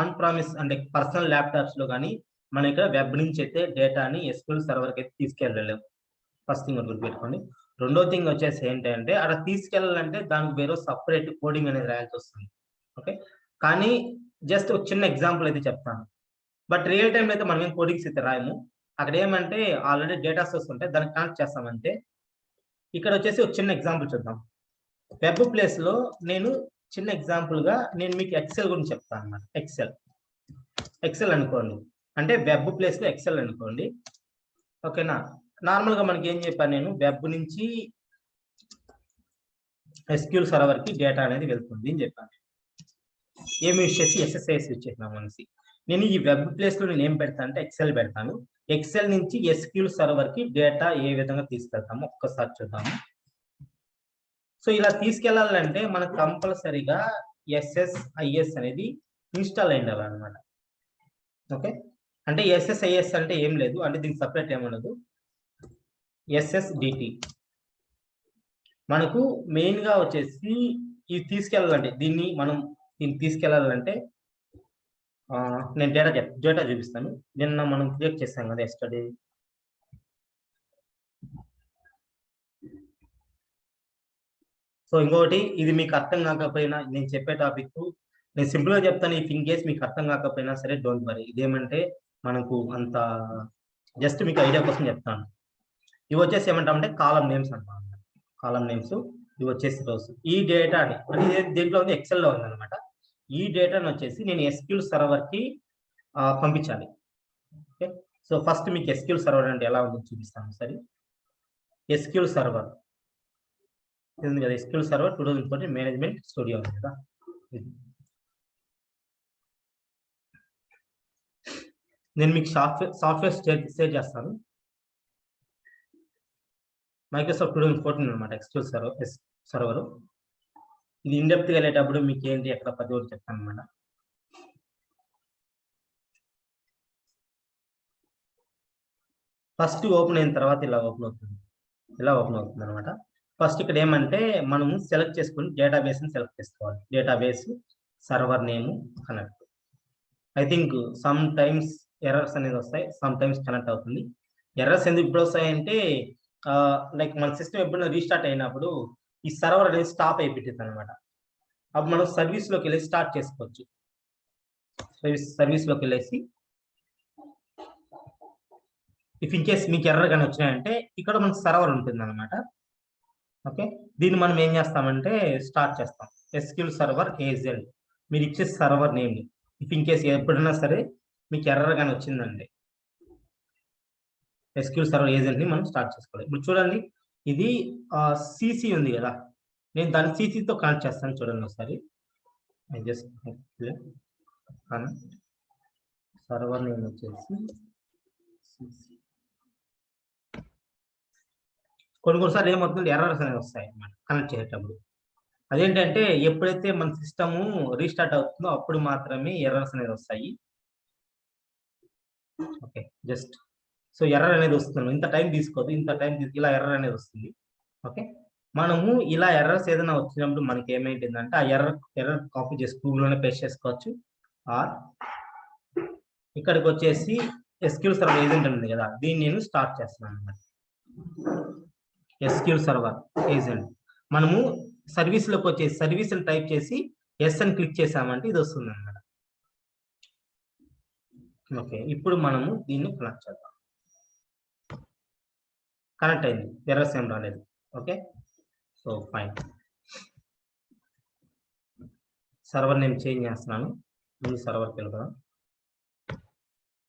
S1: ఆన్ ప్రామిస్ అంటే పర్సనల్ ల్యాప్టాప్స్ లో కానీ మనం ఇక్కడ వెబ్ నుంచి అయితే డేటాని SQL సర్వర్కి అయితే తీసుకెళ్ళలేము. ఫస్ట్ థింగ్ గుర్తుపెట్టుకోండి. రెండో థింగ్ వచ్చేసి ఏంటంటే అక్కడ తీసుకెళ్ళాలంటే దానికి వేరే సపరేట్ కోడింగ్ అనేది రాయాల్సి వస్తుంది. ఓకే, కానీ జస్ట్ ఒక చిన్న ఎగ్జాంపుల్ అయితే చెప్తాను. బట్ రియల్ టైంలో అయితే మనం ఏం కోడింగ్స్ అయితే రాయము. అక్కడ ఏమంటే ఆల్రెడీ డేటా సోర్స్ ఉంటే దాన్ని కనెక్ట్ చేస్తామంటే. ఇక్కడ వచ్చేసి ఒక చిన్న ఎగ్జాంపుల్ చూద్దాం. వెబ్ ప్లేస్ లో నేను చిన్న ఎగ్జాంపుల్ గా నేను మీకు ఎక్సెల్ గురించి చెప్తాను అన్నమాట. ఎక్సెల్ అనుకోండి, అంటే వెబ్ ప్లేస్ లో ఎక్సెల్ అనుకోండి. ఓకేనా, నార్మల్ గా మనకి ఏం చెప్పాను నేను, వెబ్ నుంచి SQL సర్వర్ కి డేటా అనేది వెళ్తుంది అని చెప్పాను. ఏమి యూజ్ చేసి SSIS యూజ్ చేసినాం అనేసి. నేను ఈ వెబ్ ప్లేస్ లో నేను ఏం పెడతాను అంటే ఎక్సెల్ పెడతాను. ఎక్సెల్ నుంచి SQL సర్వర్ కి డేటా ఏ విధంగా తీసుకెళ్తామో ఒక్కసారి చూద్దాము. సో ఇలా తీసుకెళ్లాలంటే మనకు కంపల్సరీగా SSIS అనేది ఇన్స్టాల్ అయి ఉండాలన్నమాట. ఓకే, అంటే SSIS అంటే ఏం లేదు, అంటే దీనికి సపరేట్ ఏమనదు. SSDT మనకు మెయిన్ గా వచ్చేసి ఇది తీసుకెళ్ళాలంటే దీన్ని తీసుకెళ్లాలంటే నేను డేటా చూపిస్తాను. నిన్న మనం క్రియేట్ చేస్తాం కదా ఎస్టర్డే. సో ఇంకొకటి, ఇది మీకు అర్థం కాకపోయినా నేను చెప్పే టాపిక్ నేను సింపుల్ గా చెప్తాను. ఇఫ్ ఇన్ కేస్ మీకు అర్థం కాకపోయినా సరే డోంట్ వరీ. ఇదేమంటే మనకు అంత జస్ట్ మీకు ఐడియా కోసం చెప్తాను. ఇవి వచ్చేసి ఏమంటామంటే కాలం నేమ్స్ అంటాం. కాలం నేమ్స్ ఇవి వచ్చేసి రోస్. ఈ డేటాని అంటే దీంట్లో ఉంది, ఎక్సెల్ లో ఉంది అనమాట. ఈ డేటాను వచ్చేసి నేను SQL సర్వర్ కి పంపించాలి. ఓకే, సో ఫస్ట్ మీకు SQL సర్వర్ అంటే ఎలా ఉందో చూపిస్తాను సరే. SQL సర్వర్ ఉంది కదా, SQL సర్వర్ 2014 మేనేజ్మెంట్ స్టూడియో ఉంది కదా. నేను మీకు సాఫ్ట్వేర్ షేర్ చేస్తాను. మైక్రోసాఫ్ట్ 2014 అనమాట SQL సర్వర్. ఇది ఇన్డెప్త్ గా వెళ్ళేటప్పుడు మీకు ఏంటి ఎక్కడ పది వరకు చెప్తాను అనమాట. ఫస్ట్ ఓపెన్ అయిన తర్వాత ఇలా ఓపెన్ అవుతుంది అనమాట. ఫస్ట్ ఇక్కడ ఏమంటే మనము సెలెక్ట్ చేసుకుని డేటాబేస్ ని సెలెక్ట్ చేసుకోవాలి. Database server name connect. I think some times errors అనేది వస్తాయి, సమ్ టైమ్స్ కనెక్ట్ అవుతుంది. ఎర్రర్స్ ఎందుకు ఇప్పుడు వస్తాయంటే లైక్ మన సిస్టమ్ ఎప్పుడైనా రీస్టార్ట్ అయినప్పుడు ఈ సర్వర్ అనేది స్టాప్ అయిపోతుంది అనమాట. అప్పుడు మనం సర్వీస్ లోకి వెళ్ళి స్టార్ట్ చేసుకోవచ్చు. సర్వీస్ లోకి వెళ్ళేసి ఇఫ్ ఇన్ కేస్ మీకు ఎర్రర్ కానీ వచ్చినాయంటే ఇక్కడ మనకు సర్వర్ ఉంటుంది అనమాట. ఓకే, దీన్ని మనం ఏం చేస్తామంటే స్టార్ట్ చేస్తాం. SQL సర్వర్ ఏజెంట్ మీరు ఇచ్చే server name. If in case ఎప్పుడైనా సరే మీకు ఎర్రర్ కానీ వచ్చిందండి, SQL సర్వర్ ఏజెంట్ ని మనం స్టార్ట్ చేసుకోవాలి. ఇప్పుడు చూడండి, ఇది CC ఉంది కదా, నేను దాన్ని CC తో కనెక్ట్ చేస్తాను. చూడండి ఒకసారి. సర్వర్ నేమ్ వచ్చేసి కొన్నిసార్లు ఏమవుతుంది, ఎర్రర్స్ అనేవి వస్తాయి అన్నమాట కనెక్ట్ చేసేటప్పుడు. అదేంటంటే ఎప్పుడైతే మన సిస్టము రీస్టార్ట్ అవుతుందో అప్పుడు మాత్రమే ఎర్రర్స్ అనేది వస్తాయి. ఓకే, జస్ట్ సో ఎర్రర్ అనేది వస్తుంది. ఇంత టైం తీసుకోదు, ఇలా ఎర్రర్ అనేది వస్తుంది. ఓకే, మనము ఇలా ఎర్రర్స్ ఏదైనా వచ్చినప్పుడు మనకి ఏమైంటుందంటే ఆ ఎర్రర్ కాపీ చేసి గూగుల్లోనే పేస్ట్ చేసుకోవచ్చు. ఆర్ ఇక్కడికి వచ్చేసి SQL సర్వర్ ఏజెంట్ ఉంది కదా, దీన్ని నేను స్టార్ట్ చేస్తున్నాను అన్నమాట. SQL సర్వర్ ఏజెంట్ మనము సర్వీస్ లోకి వచ్చేసి సర్వీస్ అని టైప్ చేసి అని క్లిక్ చేసామంటే ఇది వస్తుంది అన్నమాట. ఓకే, ఇప్పుడు మనము దీన్ని కనెక్ట్ చేద్దాం. కనెక్ట్ అయింది, ఎర్రర్స్ ఏం రాలేదు. Okay, so fine. Server name change చేస్తున్నాను. ముందు సర్వర్కి వెళ్దాం.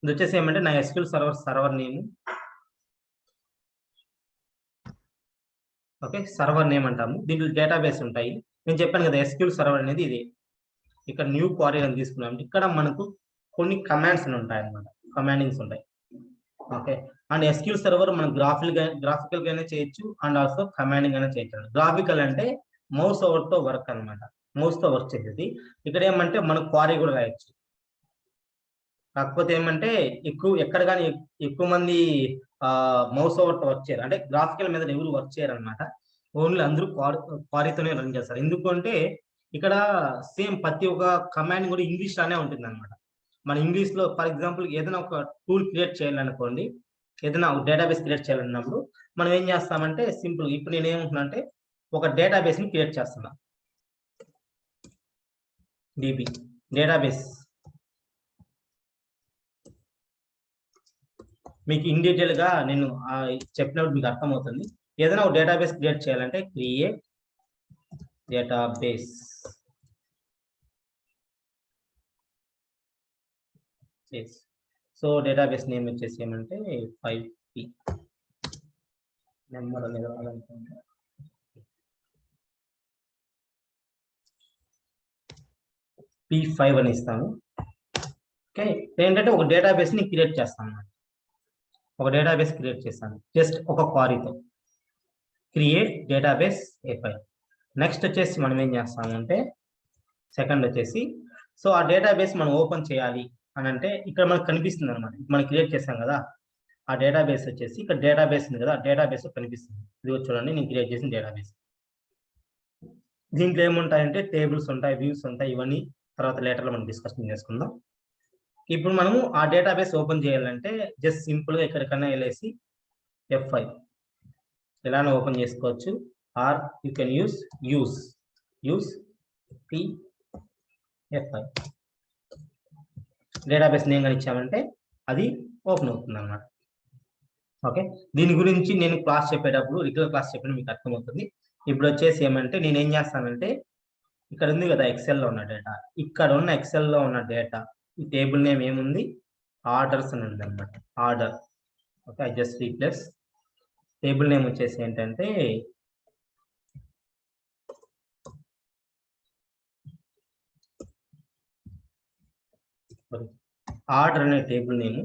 S1: ఇది వచ్చేసి ఏమంటే నా SQL server name. Okay, server name అంటాము. దీంట్లో డేటాబేస్ ఉంటాయి. నేను చెప్పాను కదా SQL సర్వర్ అనేది ఇది. ఇక్కడ న్యూ క్వారీ అని తీసుకున్నాం. ఇక్కడ మనకు కొన్ని కమాండ్స్ ఉంటాయి అన్నమాట, కమాండింగ్స్ ఉంటాయి. ఓకే, అండ్ SQL సర్వర్ మనం గ్రాఫికల్ గానే చేయొచ్చు అండ్ ఆల్సో కమాండింగ్ గానే చేయొచ్చు. గ్రాఫికల్ అంటే మౌస్ ఓవర్ తో వర్క్ అనమాట, మౌస్ తో వర్క్ చేసేది. ఇక్కడ ఏమంటే మనం క్వారీ కూడా రాయొచ్చు. కాకపోతే ఏమంటే ఎక్కడ కానీ ఎక్కువ మంది మౌస్ ఓవర్ తో వర్క్ చేయరు, అంటే గ్రాఫికల్ మీద ఎవరు వర్క్ చేయరు అనమాట. ఓన్లీ అందరూ క్వారీతోనే రన్ చేస్తారు. ఎందుకంటే ఇక్కడ సేమ్ ప్రతి ఒక్క కమాండ్ కూడా ఇంగ్లీష్ లానే ఉంటుంది అనమాట. మన ఇంగ్లీష్ లో ఫర్ ఎగ్జాంపుల్ ఏదైనా ఒక టూల్ క్రియేట్ చేయాలనుకోండి, ఏదైనా ఒక డేటాబేస్ క్రియేట్ చేయాలన్నప్పుడు మనం ఏం చేస్తామంటే సింపుల్, ఇప్పుడు నేను ఏమంటున్నా అంటే ఒక డేటాబేస్ ని క్రియేట్ చేస్తున్నా. డిబి డేటాబేస్ మీకు ఇన్ డీటెయిల్ గా నేను చెప్పినప్పుడు మీకు అర్థమవుతుంది. ఏదైనా ఒక డేటాబేస్ క్రియేట్ చేయాలంటే create database so database name వచ్చేసి ఏమంటే 5P నెంబర్ అనేది రావాలనుకుంటా. P5 అని ఇస్తాను. ఓకే, ఏంటంటే ఒక డేటాబేస్ ని క్రియేట్ చేస్తాను. ఒక డేటాబేస్ క్రియేట్ చేస్తాను జస్ట్ ఒక క్వారీతో. Create database A5. నెక్స్ట్ వచ్చేసి మనం ఏం చేస్తామంటే సెకండ్ వచ్చేసి, సో ఆ డేటాబేస్ మనం ఓపెన్ చేయాలి అని అంటే ఇక్కడ మనకు కనిపిస్తుంది అనమాట. మనం క్రియేట్ చేస్తాం కదా ఆ డేటాబేస్ వచ్చేసి, ఇక్కడ డేటాబేస్ ఉంది కదా, డేటాబేస్ కనిపిస్తుంది. ఇది చూడండి, నేను క్రియేట్ చేసిన డేటాబేస్. దీంట్లో ఏముంటాయంటే టేబుల్స్ ఉంటాయి, వ్యూస్ ఉంటాయి. ఇవన్నీ తర్వాత లేటర్లో మనం డిస్కషన్ చేసుకుందాం. ఇప్పుడు మనము ఆ డేటాబేస్ ఓపెన్ చేయాలంటే జస్ట్ సింపుల్ గా ఎక్కడికన్నా వెళ్ళేసి F5 ఎలానో ఓపెన్ చేసుకోవచ్చు. Or you can use F5 database name కానీ ఇచ్చామంటే అది ఓపెన్ అవుతుంది అన్నమాట. ఓకే, దీని గురించి నేను క్లాస్ చెప్పేటప్పుడు రెగ్యులర్ క్లాస్ చెప్పిన మీకు అర్థమవుతుంది. ఇప్పుడు వచ్చేసి ఏమంటే నేను ఏం చేస్తానంటే ఇక్కడ ఉంది కదా ఎక్సెల్లో ఉన్న డేటా, ఇక్కడ ఉన్న ఎక్సెల్లో ఉన్న డేటా ఈ టేబుల్ నేమ్ ఏముంది, ఆర్డర్స్ అని ఉంది అనమాట. Order. Okay, I just replace. Table name వచ్చేసి ఏంటంటే ఆర్డర్ అనే టేబుల్ నేమ్.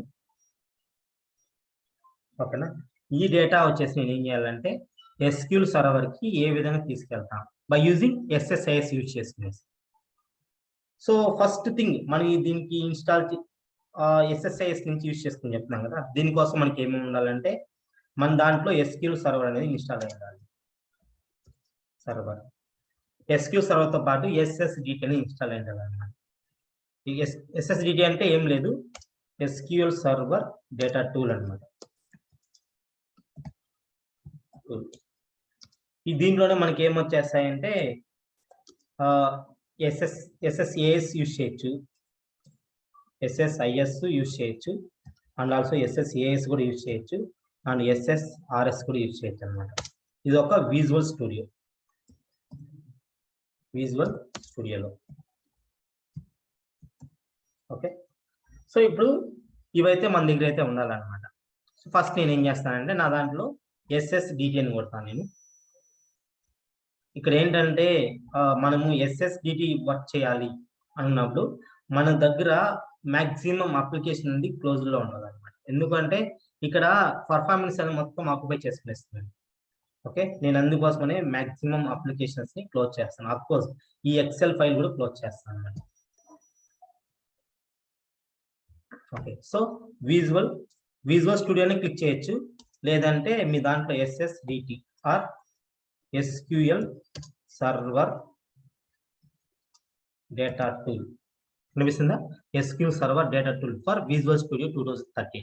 S1: ఓకేనా, ఈ డేటా వచ్చేసి నేను ఏం చేయాలంటే SQL సర్వర్ కి ఏ విధంగా తీసుకెళ్తాం బై యూజింగ్ SSIS యూజ్ చేసుకునేసి. సో ఫస్ట్ థింగ్ మనం దీనికి ఇన్స్టాల్ SSIS నుంచి యూజ్ చేసుకుని చెప్తున్నాం కదా, దీనికోసం మనకి ఏమేమి ఉండాలంటే మన దాంట్లో SQL సర్వర్ అనేది ఇన్స్టాల్ అయ్యాలి. సర్వర్ SQL సర్వర్ తో పాటు SSDT అని ఇన్స్టాల్ అయ్యాలి అన్నమాట. SSDT అంటే ఏం లేదు, SQL సర్వర్ డేటా టూల్ అనమాట. ఈ దీంట్లోనే మనకి ఏమొచ్చేస్తాయంటే SSAS యూజ్ చేయొచ్చు, SSIS యూజ్ చేయొచ్చు అండ్ ఆల్సో SSAS కూడా యూజ్ చేయొచ్చు అండ్ SSRS కూడా యూజ్ చేయొచ్చు అనమాట. ఇది ఒక విజువల్ స్టూడియోలో. ఓకే, సో ఇప్పుడు ఇవైతే మన దగ్గర అయితే ఉండాలన్నమాట. సో ఫస్ట్ నేను ఏం చేస్తానంటే నా దాంట్లో SSDT అని కొడతాను నేను. ఇక్కడ ఏంటంటే మనము SSDT వర్క్ చేయాలి అన్నప్పుడు మన దగ్గర మాక్సిమం అప్లికేషన్ అనేది క్లోజ్ లో ఉండాలన్నమాట. ఎందుకంటే ఇక్కడ పర్ఫార్మెన్స్ అనేది మొత్తం ఆక్యుపై చేసుకునేస్తుంది. ఓకే, నేను అందుకోసమనే మాక్సిమం అప్లికేషన్స్ ని క్లోజ్ చేస్తాను. అఫ్ కోర్స్ ఈ ఎక్సెల్ ఫైల్ కూడా క్లోజ్ చేస్తాను అన్నమాట. ఓకే, సో విజువల్ స్టూడియోని క్లిక్ చేయొచ్చు, లేదంటే మీ దాంట్లో SSDT or SQL server data tool కనిపిస్తుందా, SQL server data tool for Visual Studio 2013.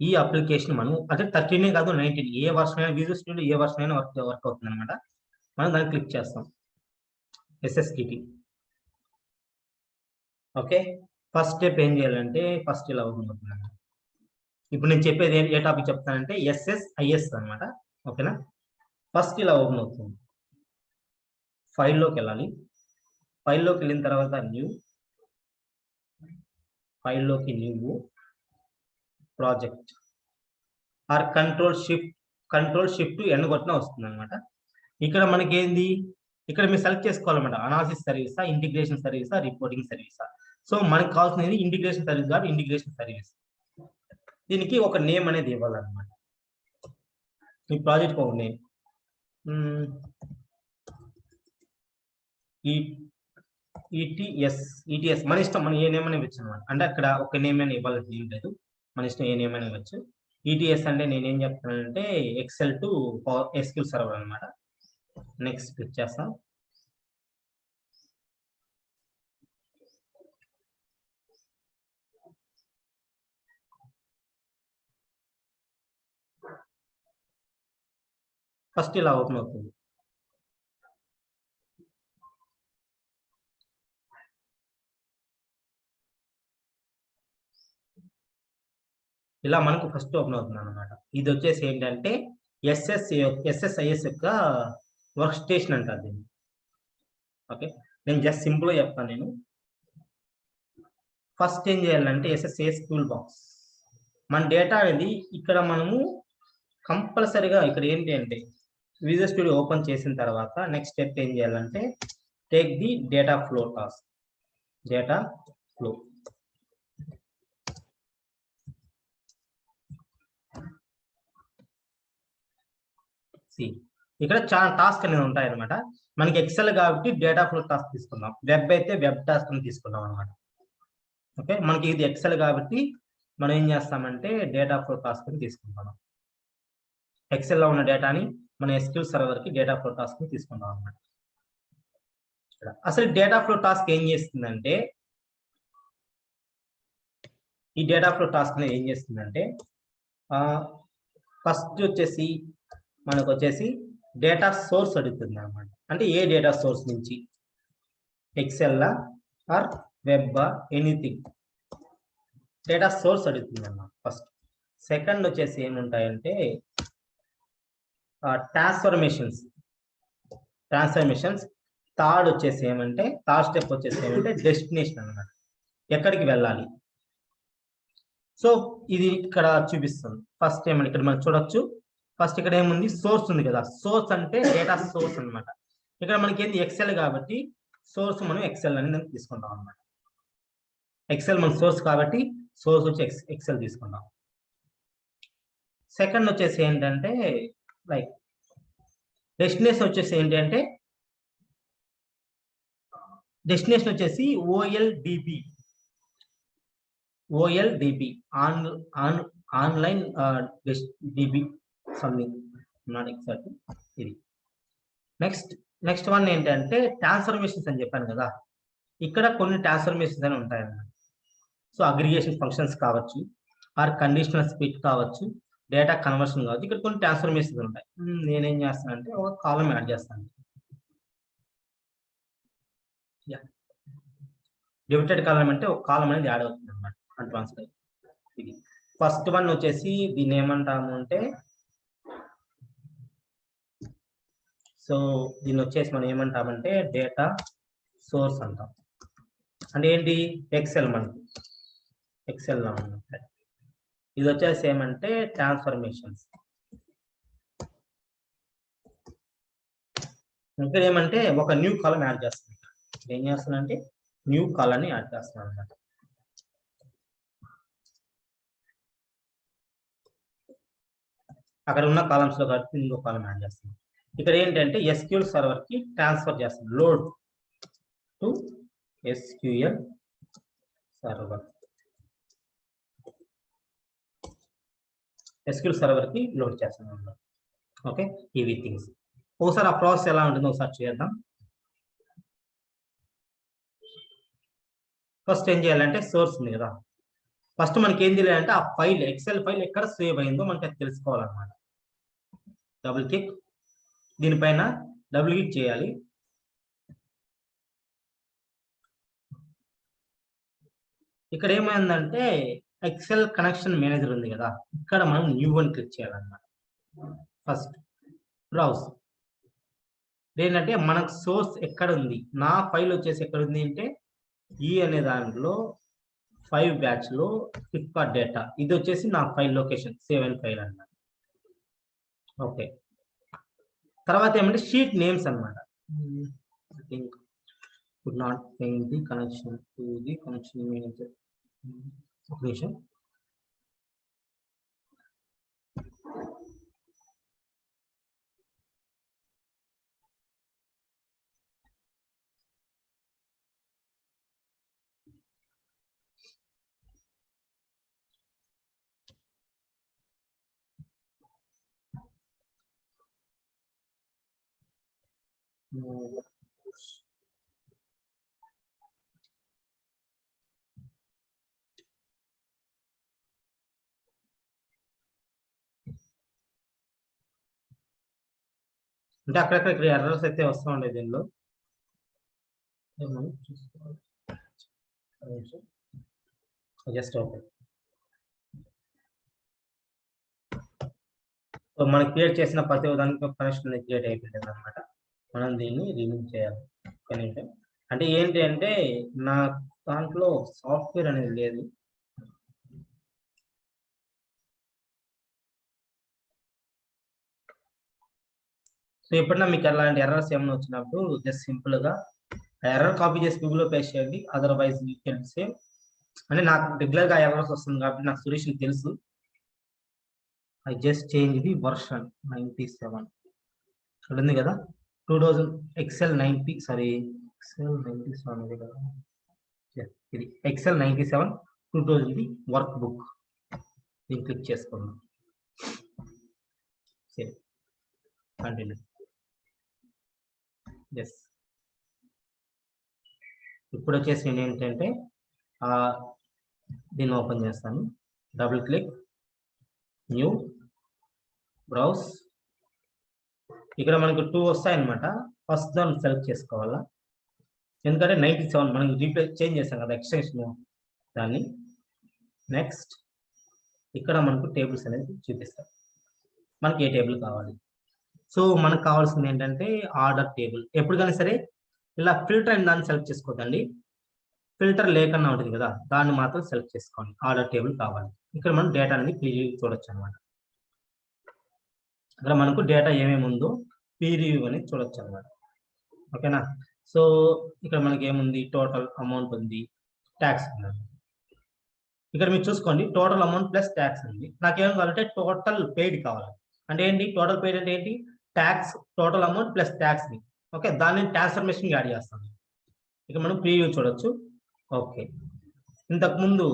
S1: ఈ అప్లికేషన్ మనం అంటే 13 కాదు 19 ఏ వర్షన్ అయినా విజువల్ స్టూడియో ఏ వర్షన్ అయినా వర్క్ అవుతుంది అనమాట. మనం దాన్ని క్లిక్ చేస్తాం SSDT. ఓకే, ఫస్ట్ స్టెప్ ఏం చేయాలంటే ఫస్ట్ ఇలా ఓపెన్ అవుతుంది అన్నమాట. ఇప్పుడు నేను చెప్పేది ఏ టాపిక్ చెప్తానంటే SSIS అనమాట. ఓకేనా, ఫస్ట్ ఇలా ఓపెన్ అవుతుంది. ఫైల్లోకి వెళ్ళాలి. ఫైల్లోకి వెళ్ళిన తర్వాత న్యూ, ఫైల్లోకి new project or control shift N కొట్టినా వస్తుంది అనమాట. ఇక్కడ మనకి ఏంది, ఇక్కడ మీరు సెలెక్ట్ చేసుకోవాలన్నమాట, అనాలిసిస్ సర్వీసా, ఇంటిగ్రేషన్ సర్వీసా, రిపోర్టింగ్ సర్వీసా. సో మనకు కావాల్సినది ఇంటిగ్రేషన్ సర్వీస్ కాబట్టి ఇంటిగ్రేషన్ సర్వీస్. దీనికి ఒక నేమ్ అనేది ఇవ్వాలన్నమాట. ఈ ప్రాజెక్ట్ ఒక నేమ్, ఈటీఎస్ మన ఇష్టం, మనం ఏ నేమ్ అని ఇవ్వచ్చు అనమాట. అంటే అక్కడ ఒక నేమ్ అని ఇవ్వాలని ఏం లేదు, మన ఇష్టం ఏ నేమ్ అని ఇవ్వచ్చు. ఈటీఎస్ అంటే నేనేం చెప్తానంటే ఎక్సెల్ టు ఎస్క్యూఎల్ సర్వర్ అనమాట. నెక్స్ట్ క్లిక్ చేస్తాం. ఫస్ట్ ఇలా ఓపెన్ అవుతుంది. ఇలా మనకు ఫస్ట్ ఓపెన్ అవుతుంది అనమాట. ఇది వచ్చేసి ఏంటంటే ఎస్ఎస్ఐఎస్ యొక్క వర్క్ స్టేషన్ అంటారు దీన్ని. ఓకే, నేను జస్ట్ సింపుల్ గా చెప్తాను. నేను ఫస్ట్ ఏం చేయాలంటే ఎస్ఎస్ఐఎస్ టూల్ బాక్స్, మన డేటా అనేది ఇక్కడ మనము కంపల్సరిగా ఇక్కడ ఏంటి అంటే విజువల్ స్టూడియో ఓపెన్ చేసిన తర్వాత నెక్స్ట్ స్టెప్ ఏం చేయాలంటే take the data flow task. Data flow ఇక్కడ చాలా టాస్క్ అనేది ఉంటాయి అనమాట. మనకి ఎక్సెల్ కాబట్టి డేటా ఫ్లో టాస్క్ తీసుకుందాం, వెబ్ అయితే వెబ్ టాస్క్ అని తీసుకుందాం అనమాట. ఓకే, మనకి ఇది ఎక్సెల్ కాబట్టి మనం ఏం చేస్తామంటే డేటా ఫ్లో టాస్క్ అని తీసుకుంటాం. ఎక్సెల్ లో ఉన్న డేటాని మన ఎస్క్యూఎల్ సర్వర్ కి డేటా ఫ్లో టాస్క్ ని తీసుకుంటాం అనమాట. అసలు డేటా ఫ్లో టాస్క్ ఏం చేస్తుందంటే, ఈ డేటా ఫ్లో టాస్క్ ఏం చేస్తుందంటే ఫస్ట్ వచ్చేసి మనకు వచ్చేసి డేటా సోర్స్ అడుగుతుంది అనమాట. అంటే ఏ డేటా సోర్స్ నుంచి, Excel or web anything, data source అడుగుతుంది అన్నమాట ఫస్ట్. సెకండ్ వచ్చేసి ఏముంటాయంటే ట్రాన్స్ఫర్మేషన్స్. థర్డ్ వచ్చేసి ఏమంటే థర్డ్ స్టెప్ వచ్చేసి ఏమంటే డెస్టినేషన్ అన్నమాట, ఎక్కడికి వెళ్ళాలి. సో ఇది ఇక్కడ చూపిస్తుంది. ఫస్ట్ ఏమంటే ఇక్కడ మనం చూడొచ్చు, ఫస్ట్ ఇక్కడ ఏముంది, సోర్స్ ఉంది కదా. సోర్స్ అంటే డేటా సోర్స్ అనమాట. ఇక్కడ మనకి ఏంది ఎక్సెల్ కాబట్టి సోర్స్ మనం ఎక్సెల్ అని తీసుకుంటాం అనమాట. ఎక్సెల్ మన సోర్స్ కాబట్టి సోర్స్ వచ్చి ఎక్సెల్ తీసుకుంటాం. సెకండ్ వచ్చేసి ఏంటంటే లైక్ డెస్టినేషన్ వచ్చేసి ఏంటంటే డెస్టినేషన్ వచ్చేసి OLDB online dB something, not exact ఇది. నెక్స్ట్ వన్ ఏంటంటే ట్రాన్స్ఫర్మేషన్స్ అని చెప్పాను కదా, ఇక్కడ కొన్ని ట్రాన్స్ఫర్మేషన్స్ అని ఉంటాయన్నమాట. సో అగ్రిగేషన్ ఫంక్షన్స్ కావచ్చు, ఆర్ కండిషనల్ స్ప్లిట్ కావచ్చు, డేటా కన్వర్షన్ కావచ్చు, ఇక్కడ కొన్ని ట్రాన్స్ఫర్మేషన్స్ ఉంటాయి. నేనేం చేస్తానంటే ఒక కాలం యాడ్ చేస్తాను. డివిటెడ్ కాలం అంటే ఒక కాలం అనేది యాడ్ అవుతుంది అనమాట అడ్వాన్స్ గా. ఇది ఫస్ట్ వన్ వచ్చేసి దీన్ని ఏమంటాము అంటే, సో దీన్ని వచ్చేసి మనం ఏమంటామంటే డేటా సోర్స్ అంటాం. అంటే ఏంటి, ఎక్సెల్, మనకి ఎక్సెల్ లో ఉన్నట్టు. ఇది వచ్చేసి ఏమంటే ట్రాన్స్ఫర్మేషన్స్. ఇక్కడ ఏమంటే ఒక న్యూ కాలం యాడ్ చేస్తాను. ఏం చేస్తానంటే న్యూ కాలాన్ని యాడ్ చేస్తున్నాను అనమాట. అక్కడ ఉన్న కాలమ్స్ లో కలిపి ఇంకో కాలం యాడ్ చేస్తాను. ఇక్కడ ఏంటంటే ఎస్క్యూఎల్ సర్వర్ కి ట్రాన్స్ఫర్ చేస్తాను, load to SQL server. SQL server కి లోడ్ చేస్తాను. ఓకే, ఇవి థింగ్స్. ఒకసారి ఆ ప్రాసెస్ ఎలా ఉంటుందో ఒకసారి చేద్దాం. ఫస్ట్ ఏం చేయాలంటే సోర్స్ ఉంది కదా, ఫస్ట్ మనకి ఏం తెలియాలంటే ఆ ఫైల్, ఎక్సెల్ ఫైల్ ఎక్కడ సేవ్ అయిందో మనకి అది తెలుసుకోవాలన్నమాట. డబుల్ క్లిక్, దీనిపైన డబుల్ క్లిక్ చేయాలి. ఇక్కడ ఏమైందంటే ఎక్సెల్ కనెక్షన్ మేనేజర్ ఉంది కదా, ఇక్కడ మనం న్యూ వన్ క్లిక్ చేయాలన్నమాట. ఫస్ట్ బ్రౌజ్, ఏంటంటే మనకు సోర్స్ ఎక్కడ ఉంది, నా ఫైల్ వచ్చేసి ఎక్కడ ఉంది అంటే ఈ అనే దాంట్లో 5 బ్యాచ్ లో ఫ్లిప్కార్ట్ డేటా ఇది వచ్చేసి నా file location save and file అన్నమాట. ఓకే, తర్వాత ఏమంటే షీట్ నేమ్స్ అన్నమాట. I think could not find the connection to the connection manager. ఒక నిమిషం. అంటే అక్కడక్కడ ఇక్కడ ఎర్రర్స్ అయితే వస్తూ ఉండే దీనిలో. Just okay. సో మనం క్రియేట్ చేసిన ప్రతి దానికి కనెక్షన్ క్రియేట్ అయిపోయింది అనమాట. మనం దీన్ని రిమూవ్ చేయాలి. అంటే ఏంటి అంటే నా దాంట్లో సాఫ్ట్వేర్ అనేది లేదు. సో ఎప్పుడైనా మీకు అలాంటి ఎర్రర్స్ ఏమైనా వచ్చినప్పుడు జస్ట్ సింపుల్ గా ఎర్రర్ కాపీ చేసి గూగుల్లో పేస్ట్ చేయండి. Otherwise you can save. అంటే నాకు రెగ్యులర్ గా ఎర్రర్స్ వస్తుంది కాబట్టి నాకు సొల్యూషన్ తెలుసు. I just change the version 97 ఇక్కడ ఉంది కదా 2000 ఎక్సెల్ 90 సారీ ఎక్సెల్ 97 ఇది కదా, ఇది ఎక్సెల్ 97 2000 ది వర్క్ బుక్. దీన్ని క్లిక్ చేసుకుందాం. Save continue. ఎస్, ఇప్పుడు వచ్చేసి ఏంటంటే దీన్ని ఓపెన్ చేస్తాను. Double click, new, browse. ఇక్కడ మనకు 2 వస్తాయన్నమాట. ఫస్ట్ దాన్ని సెలెక్ట్ చేసుకోవాలా, ఎందుకంటే 97 మనం రీప్లేస్ చేంజ్ చేస్తాం కదా ఎక్స్టెన్షన్ దాన్ని. నెక్స్ట్ ఇక్కడ మనకు టేబుల్స్ అనేది చూపిస్తాం, మనకి ఏ టేబుల్ కావాలి. సో మనకు కావాల్సింది ఏంటంటే ఆర్డర్ టేబుల్. ఎప్పుడు కానీ సరే ఇలా ఫిల్టర్ అయిన దాన్ని సెలెక్ట్ చేసుకోవద్దండి. ఫిల్టర్ లేకన్నా ఉంటుంది కదా, దాన్ని మాత్రం సెలెక్ట్ చేసుకోండి. ఆర్డర్ టేబుల్ కావాలి. ఇక్కడ మనం డేటా అనేది ప్రివ్యూ చూడొచ్చు అనమాట. ఇక్కడ మనకు డేటా ఏమేమి ఉందో ప్రివ్యూ అనేది చూడొచ్చు అనమాట. ఓకేనా. సో ఇక్కడ మనకి ఏముంది, టోటల్ అమౌంట్ ఉంది, ట్యాక్స్ ఉంది. ఇక్కడ మీరు చూసుకోండి టోటల్ అమౌంట్ ప్లస్ ట్యాక్స్ ఉంది. నాకేం కావాలంటే టోటల్ పెయిడ్ కావాలి. అంటే ఏంటి టోటల్ పెయిడ్ అంటే ఏంటి, tax total amount plus tax ని. ఓకే, దాన్ని ట్రాన్స్ఫర్మేషన్ యాడ్ చేస్తాం. ఇక మనం ప్రివ్యూ చూడొచ్చు. ఓకే, ఇంతకు ముందు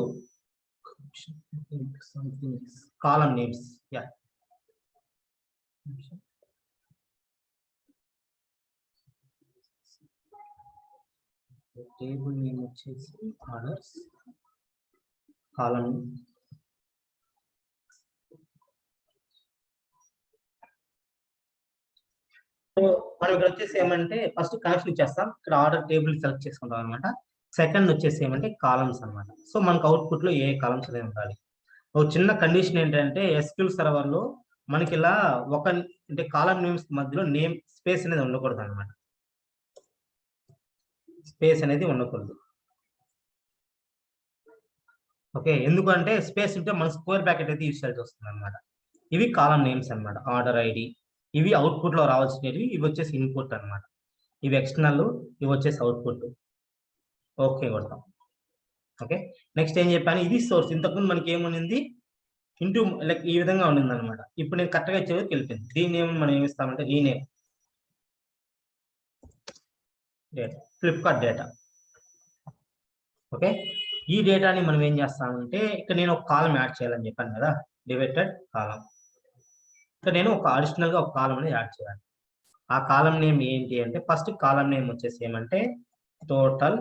S1: కాలం నేమ్స్, యా టేబుల్ నేమ్ వచ్చేసి ఆర్డర్స్, కాలం మనం ఇక్కడ వచ్చేసి ఏమంటే ఫస్ట్ కనెక్షన్ ఇచ్చేస్తాం. ఇక్కడ ఆర్డర్ టేబుల్ సెలెక్ట్ చేసుకుంటాం అనమాట. సెకండ్ వచ్చేసి ఏమంటే కాలమ్స్ అనమాట. సో మనకు అవుట్పుట్ లో ఏ కాలమ్స్ అనేది ఉండాలి. ఒక చిన్న కండిషన్ ఏంటంటే ఎస్క్యూఎల్ సర్వర్ లో మనకి ఇలా ఒక అంటే కాలం నేమ్స్ మధ్యలో నేమ్ స్పేస్ అనేది ఉండకూడదు అనమాట. స్పేస్ అనేది ఉండకూడదు. ఓకే, ఎందుకంటే స్పేస్ ఉంటే మన స్క్వేర్ బ్రాకెట్ అయితే యూజ్ చేయాల్సి వస్తుంది అనమాట. ఇవి కాలం నేమ్స్ అనమాట. ఆర్డర్ ఐడి ఇవి అవుట్పుట్ లో రావాల్సినవి, ఇవి వచ్చేసి ఇన్పుట్ అనమాట. ఇవి ఎక్స్టర్నల్, ఇవి వచ్చేసి అవుట్పుట్. ఓకే కొడతాం. ఓకే, నెక్స్ట్ ఏం చెప్పాను, ఇది సోర్స్. ఇంతకుముందు మనకి ఏముంది, ఇంటూ లైక్ ఈ విధంగా ఉండింది అనమాట. ఇప్పుడు నేను కరెక్ట్గా ఇచ్చేది వెళ్ళిపోయింది. దీన్ని ఏమి మనం ఏమి ఇస్తామంటే rename data, Flipkart data. Okay, ఈ డేటాని మనం ఏం చేస్తామంటే ఇక్కడ నేను ఒక కాలం యాడ్ చేయాలని చెప్పాను కదా, డివైడెడ్ కాలం. ఇక్కడ నేను ఒక అడిషనల్ గా ఒక కాలం అనేది యాడ్ చేయాలి. ఆ కాలం నేమ్ ఏంటి అంటే ఫస్ట్ కాలం నేమ్ వచ్చేసి ఏమంటే total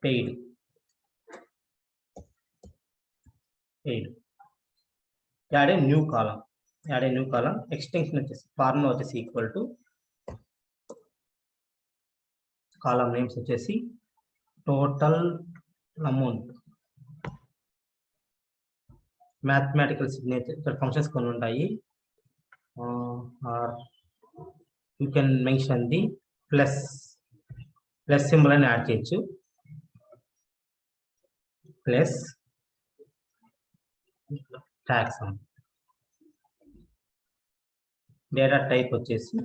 S1: paid. Add a new column, add a new column. Extension వచ్చేసి ఫార్ములా వచ్చేసి ఈక్వల్ టు కాలం నేమ్స్ వచ్చేసి టోటల్ అమౌంట్. మ్యాథమెటికల్ సిగ్నేచర్ ఇక్కడ ఫంక్షన్స్ కొన్ని ఉంటాయి. You can mention the plus symbol అని యాడ్ చేయొచ్చు. ప్లస్ టాక్సమ్. డేటా టైప్ వచ్చేసి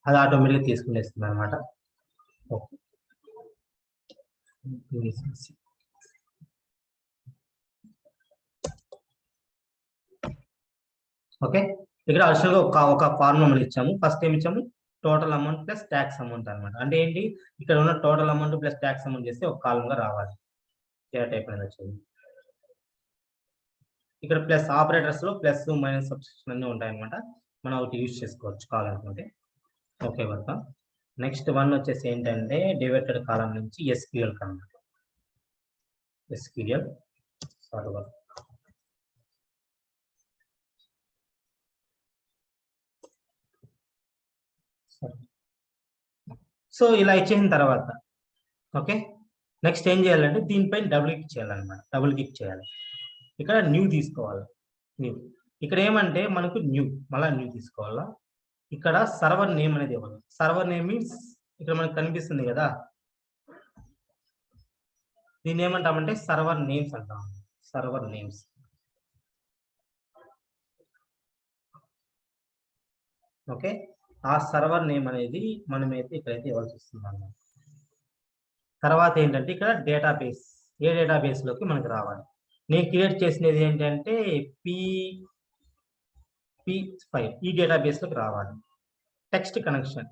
S1: అది ఆటోమేటిక్గా తీసుకునేస్తుంది అనమాట. Okay, okay. ఇక్కడ అసలు ఒక ఫార్ములా మనం ఇచ్చాము. ఫస్ట్ ఏమి ఇచ్చాము? Total amount plus tax amount అనమాట. అంటే ఏంటి, ఇక్కడ ఉన్న total amount plus tax amount చేస్తే ఒక కాలం గా రావాలి. డేటా టైప్ అనేది వచ్చింది. ఇక్కడ ప్లస్ ఆపరేటర్స్ లో ప్లస్ మైనస్ సబ్స్క్రిప్షన్ అన్ని ఉంటాయన్నమాట. మనం ఒకటి యూజ్ చేసుకోవచ్చు కావాలనుకుంటే. Okay work. నెక్స్ట్ వన్ వచ్చేసి ఏంటంటే డివైడెడ్ కాలం నుంచి ఎస్క్యూఎల్ కనమాట. SQL server. సో ఇలా ఇచ్చేసిన తర్వాత ఓకే, నెక్స్ట్ ఏం చేయాలంటే దీనిపైన డబుల్ క్లిక్ చేయాలన్నమాట. డబుల్ క్లిక్ చేయాలి. ఇక్కడ న్యూ తీసుకోవాలి. న్యూ ఇక్కడ ఏమంటే మనకు న్యూ, మళ్ళీ న్యూ తీసుకోవాలా. ఇక్కడ సర్వర్ నేమ్ అనేది ఇవ్వాలి. సర్వర్ నేమ్ మీన్స్ ఇక్కడ మనకు కనిపిస్తుంది కదా, దీన్ని ఏమంటామంటే సర్వర్ నేమ్స్ అంటాం. Server names. ఓకే, ఆ సర్వర్ నేమ్ అనేది మనమైతే ఇక్కడైతే ఇవ్వాల్సి వస్తుంది అన్నమాట. తర్వాత ఏంటంటే ఇక్కడ డేటాబేస్, ఏ డేటాబేస్ లోకి మనకి రావాలి. నేను క్రియేట్ చేసినది ఏంటంటే P5 ఈ డేటాబేస్ లోకి రావాలి. టెక్స్ట్ కనెక్షన్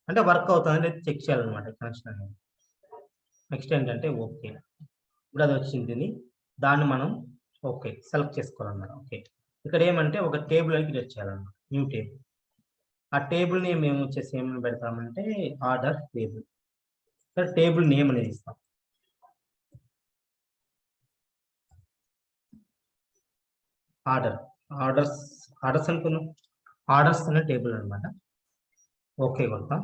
S1: అంటే వర్క్ అవుతుంది చెక్ చేయాలన్నమాట కనెక్షన్ అనేది. నెక్స్ట్ ఏంటంటే ఓకే, ఇప్పుడు అది వచ్చింది. దాన్ని మనం ఓకే సెలెక్ట్ చేసుకోవాలన్నమాట. ఓకే, ఇక్కడ ఏమంటే ఒక టేబుల్ అని క్రియేట్ చేయాలన్నమాట. New table. ఆ టేబుల్ నేమ్ మేము వచ్చేసి ఏమైనా పెడతామంటే ఆర్డర్ టేబుల్. ఇక్కడ టేబుల్ నేమ్ అనేది ఇస్తాం. ఆర్డర్స్ అనుకున్నాం. ఆర్డర్స్ అనే టేబుల్ అనమాట. ఓకే కొడతాం.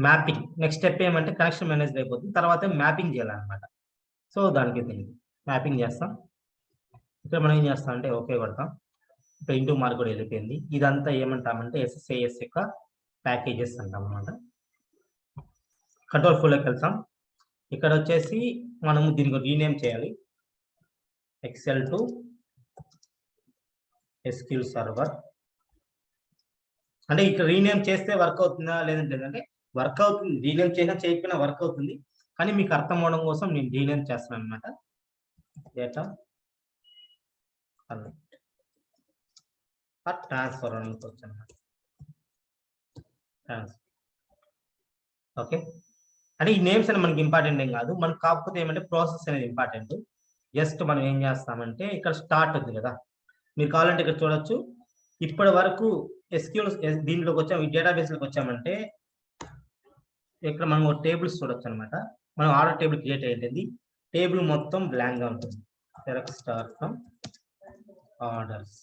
S1: మ్యాపింగ్ నెక్స్ట్ స్టెప్ ఏమంటే కనెక్షన్ మేనేజ్ అయిపోతుంది. తర్వాత మ్యాపింగ్ చేయాలన్నమాట. సో దానికి మ్యాపింగ్ చేస్తాం. ఇక్కడ మనం ఏం చేస్తాం అంటే ఓకే కొడతాం. ఇక్కడ ఇంటూ మార్క్ కూడా వెళ్ళిపోయింది. ఇదంతా ఏమంటామంటే SSIS యొక్క ప్యాకేజెస్ అంటాం అనమాట. కంట్రోల్ ఫుల్లోకి వెళ్తాం. ఇక్కడ వచ్చేసి మనము దీనికి రీనేమ్ చేయాలి. Excel to SQL server. అంటే ఇక్కడ రీనేమ్ చేస్తే వర్క్ అవుతుందా లేదంటే వర్క్ అవుతుంది. రీనేమ్ చేసినా చేయకపోయినా వర్క్ అవుతుంది. కానీ మీకు అర్థం అవడం కోసం నేను రీనేమ్ చేస్తాను అనమాట. డేటా ట్రాన్స్ఫర్ అనుకోవచ్చు అనమాట. ట్రాన్స్ఫర్. ఓకే, అంటే ఈ నేమ్స్ అనేది మనకి ఇంపార్టెంట్ ఏం కాదు. మనకు కాకపోతే ఏమంటే ప్రాసెస్ అనేది ఇంపార్టెంట్. జస్ట్ మనం ఏం చేస్తామంటే ఇక్కడ స్టార్ట్ ఉంది కదా, మీరు కావాలంటే ఇక్కడ చూడొచ్చు. ఇప్పటి వరకు SQL దీంట్లోకి వచ్చాం, ఈ డేటాబేస్లోకి వచ్చామంటే ఇక్కడ మనం టేబుల్స్ చూడొచ్చు అనమాట. మనం ఆర్డర్ టేబుల్ క్రియేట్ అయ్యింది. టేబుల్ మొత్తం బ్లాంక్ గా ఉంటుంది. Select star from orders.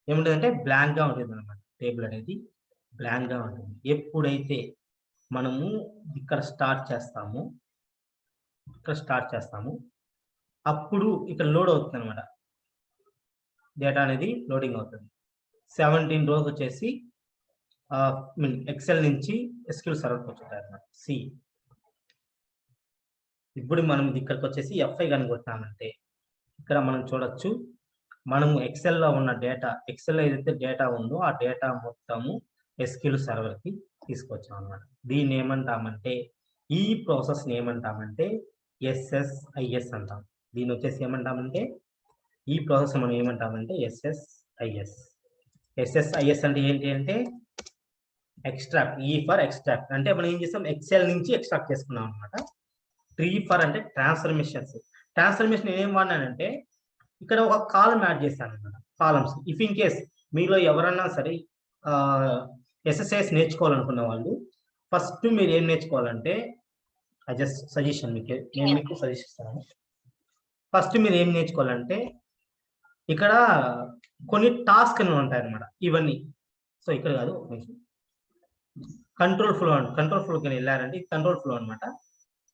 S1: ఏముంటుందంటే బ్లాంక్ గా ఉంటుంది అనమాట. టేబుల్ అనేది బ్లాంక్ గా ఉంటుంది. ఎప్పుడైతే మనము ఇక్కడ స్టార్ట్ చేస్తాము అప్పుడు ఇక్కడ లోడ్ అవుతుంది అనమాట. డేటా అనేది లోడింగ్ అవుతుంది. 17 రోజు వచ్చేసి ఎక్సెల్ నుంచి SQL సర్వర్కి వచ్చుంటాయి అనమాట. ఇప్పుడు మనం ఇక్కడికి వచ్చేసి F5 కనుగొట్టామంటే ఇక్కడ మనం చూడొచ్చు. మనము ఎక్సెల్లో ఉన్న డేటా, ఎక్సెల్ ఏదైతే డేటా ఉందో ఆ డేటా మొత్తము SQL సర్వర్కి తీసుకొచ్చాం అనమాట. దీన్ని ఏమంటామంటే ఈ ప్రాసెస్ ఏమంటామంటే SSIS అంటాం. దీన్ని వచ్చేసి ఏమంటామంటే ఈ ప్రాసెస్ మనం ఏమంటామంటే SSIS అంటే ఏంటి అంటే ఎక్స్ట్రాక్ట్. E ఫర్ ఎక్స్ట్రాక్ట్ అంటే మనం ఏం చేస్తాం, ఎక్సెల్ నుంచి ఎక్స్ట్రాక్ట్ చేసుకున్నాం అనమాట. T ఫర్ అంటే ట్రాన్స్ఫర్మేషన్స్. ట్రాన్స్ఫర్మేషన్ ఏం వాడినానంటే ఇక్కడ ఒక కాలం యాడ్ చేస్తాను అనమాట. కాలమ్స్. ఇఫ్ ఇన్ కేస్ మీలో ఎవరన్నా సరే SSIS నేర్చుకోవాలనుకున్న వాళ్ళు ఫస్ట్ మీరు ఏం నేర్చుకోవాలంటే జస్ట్ సజెషన్ నేను మీకు సజెస్ట్ ఇస్తాను. ఫస్ట్ మీరు ఏం నేర్చుకోవాలంటే ఇక్కడ కొన్ని టాస్క్ అని ఉంటాయి అనమాట. ఇవన్నీ సో ఇక్కడ కాదు, కంట్రోల్ ఫ్లోకి వెళ్ళారంటే కంట్రోల్ ఫ్లో అనమాట.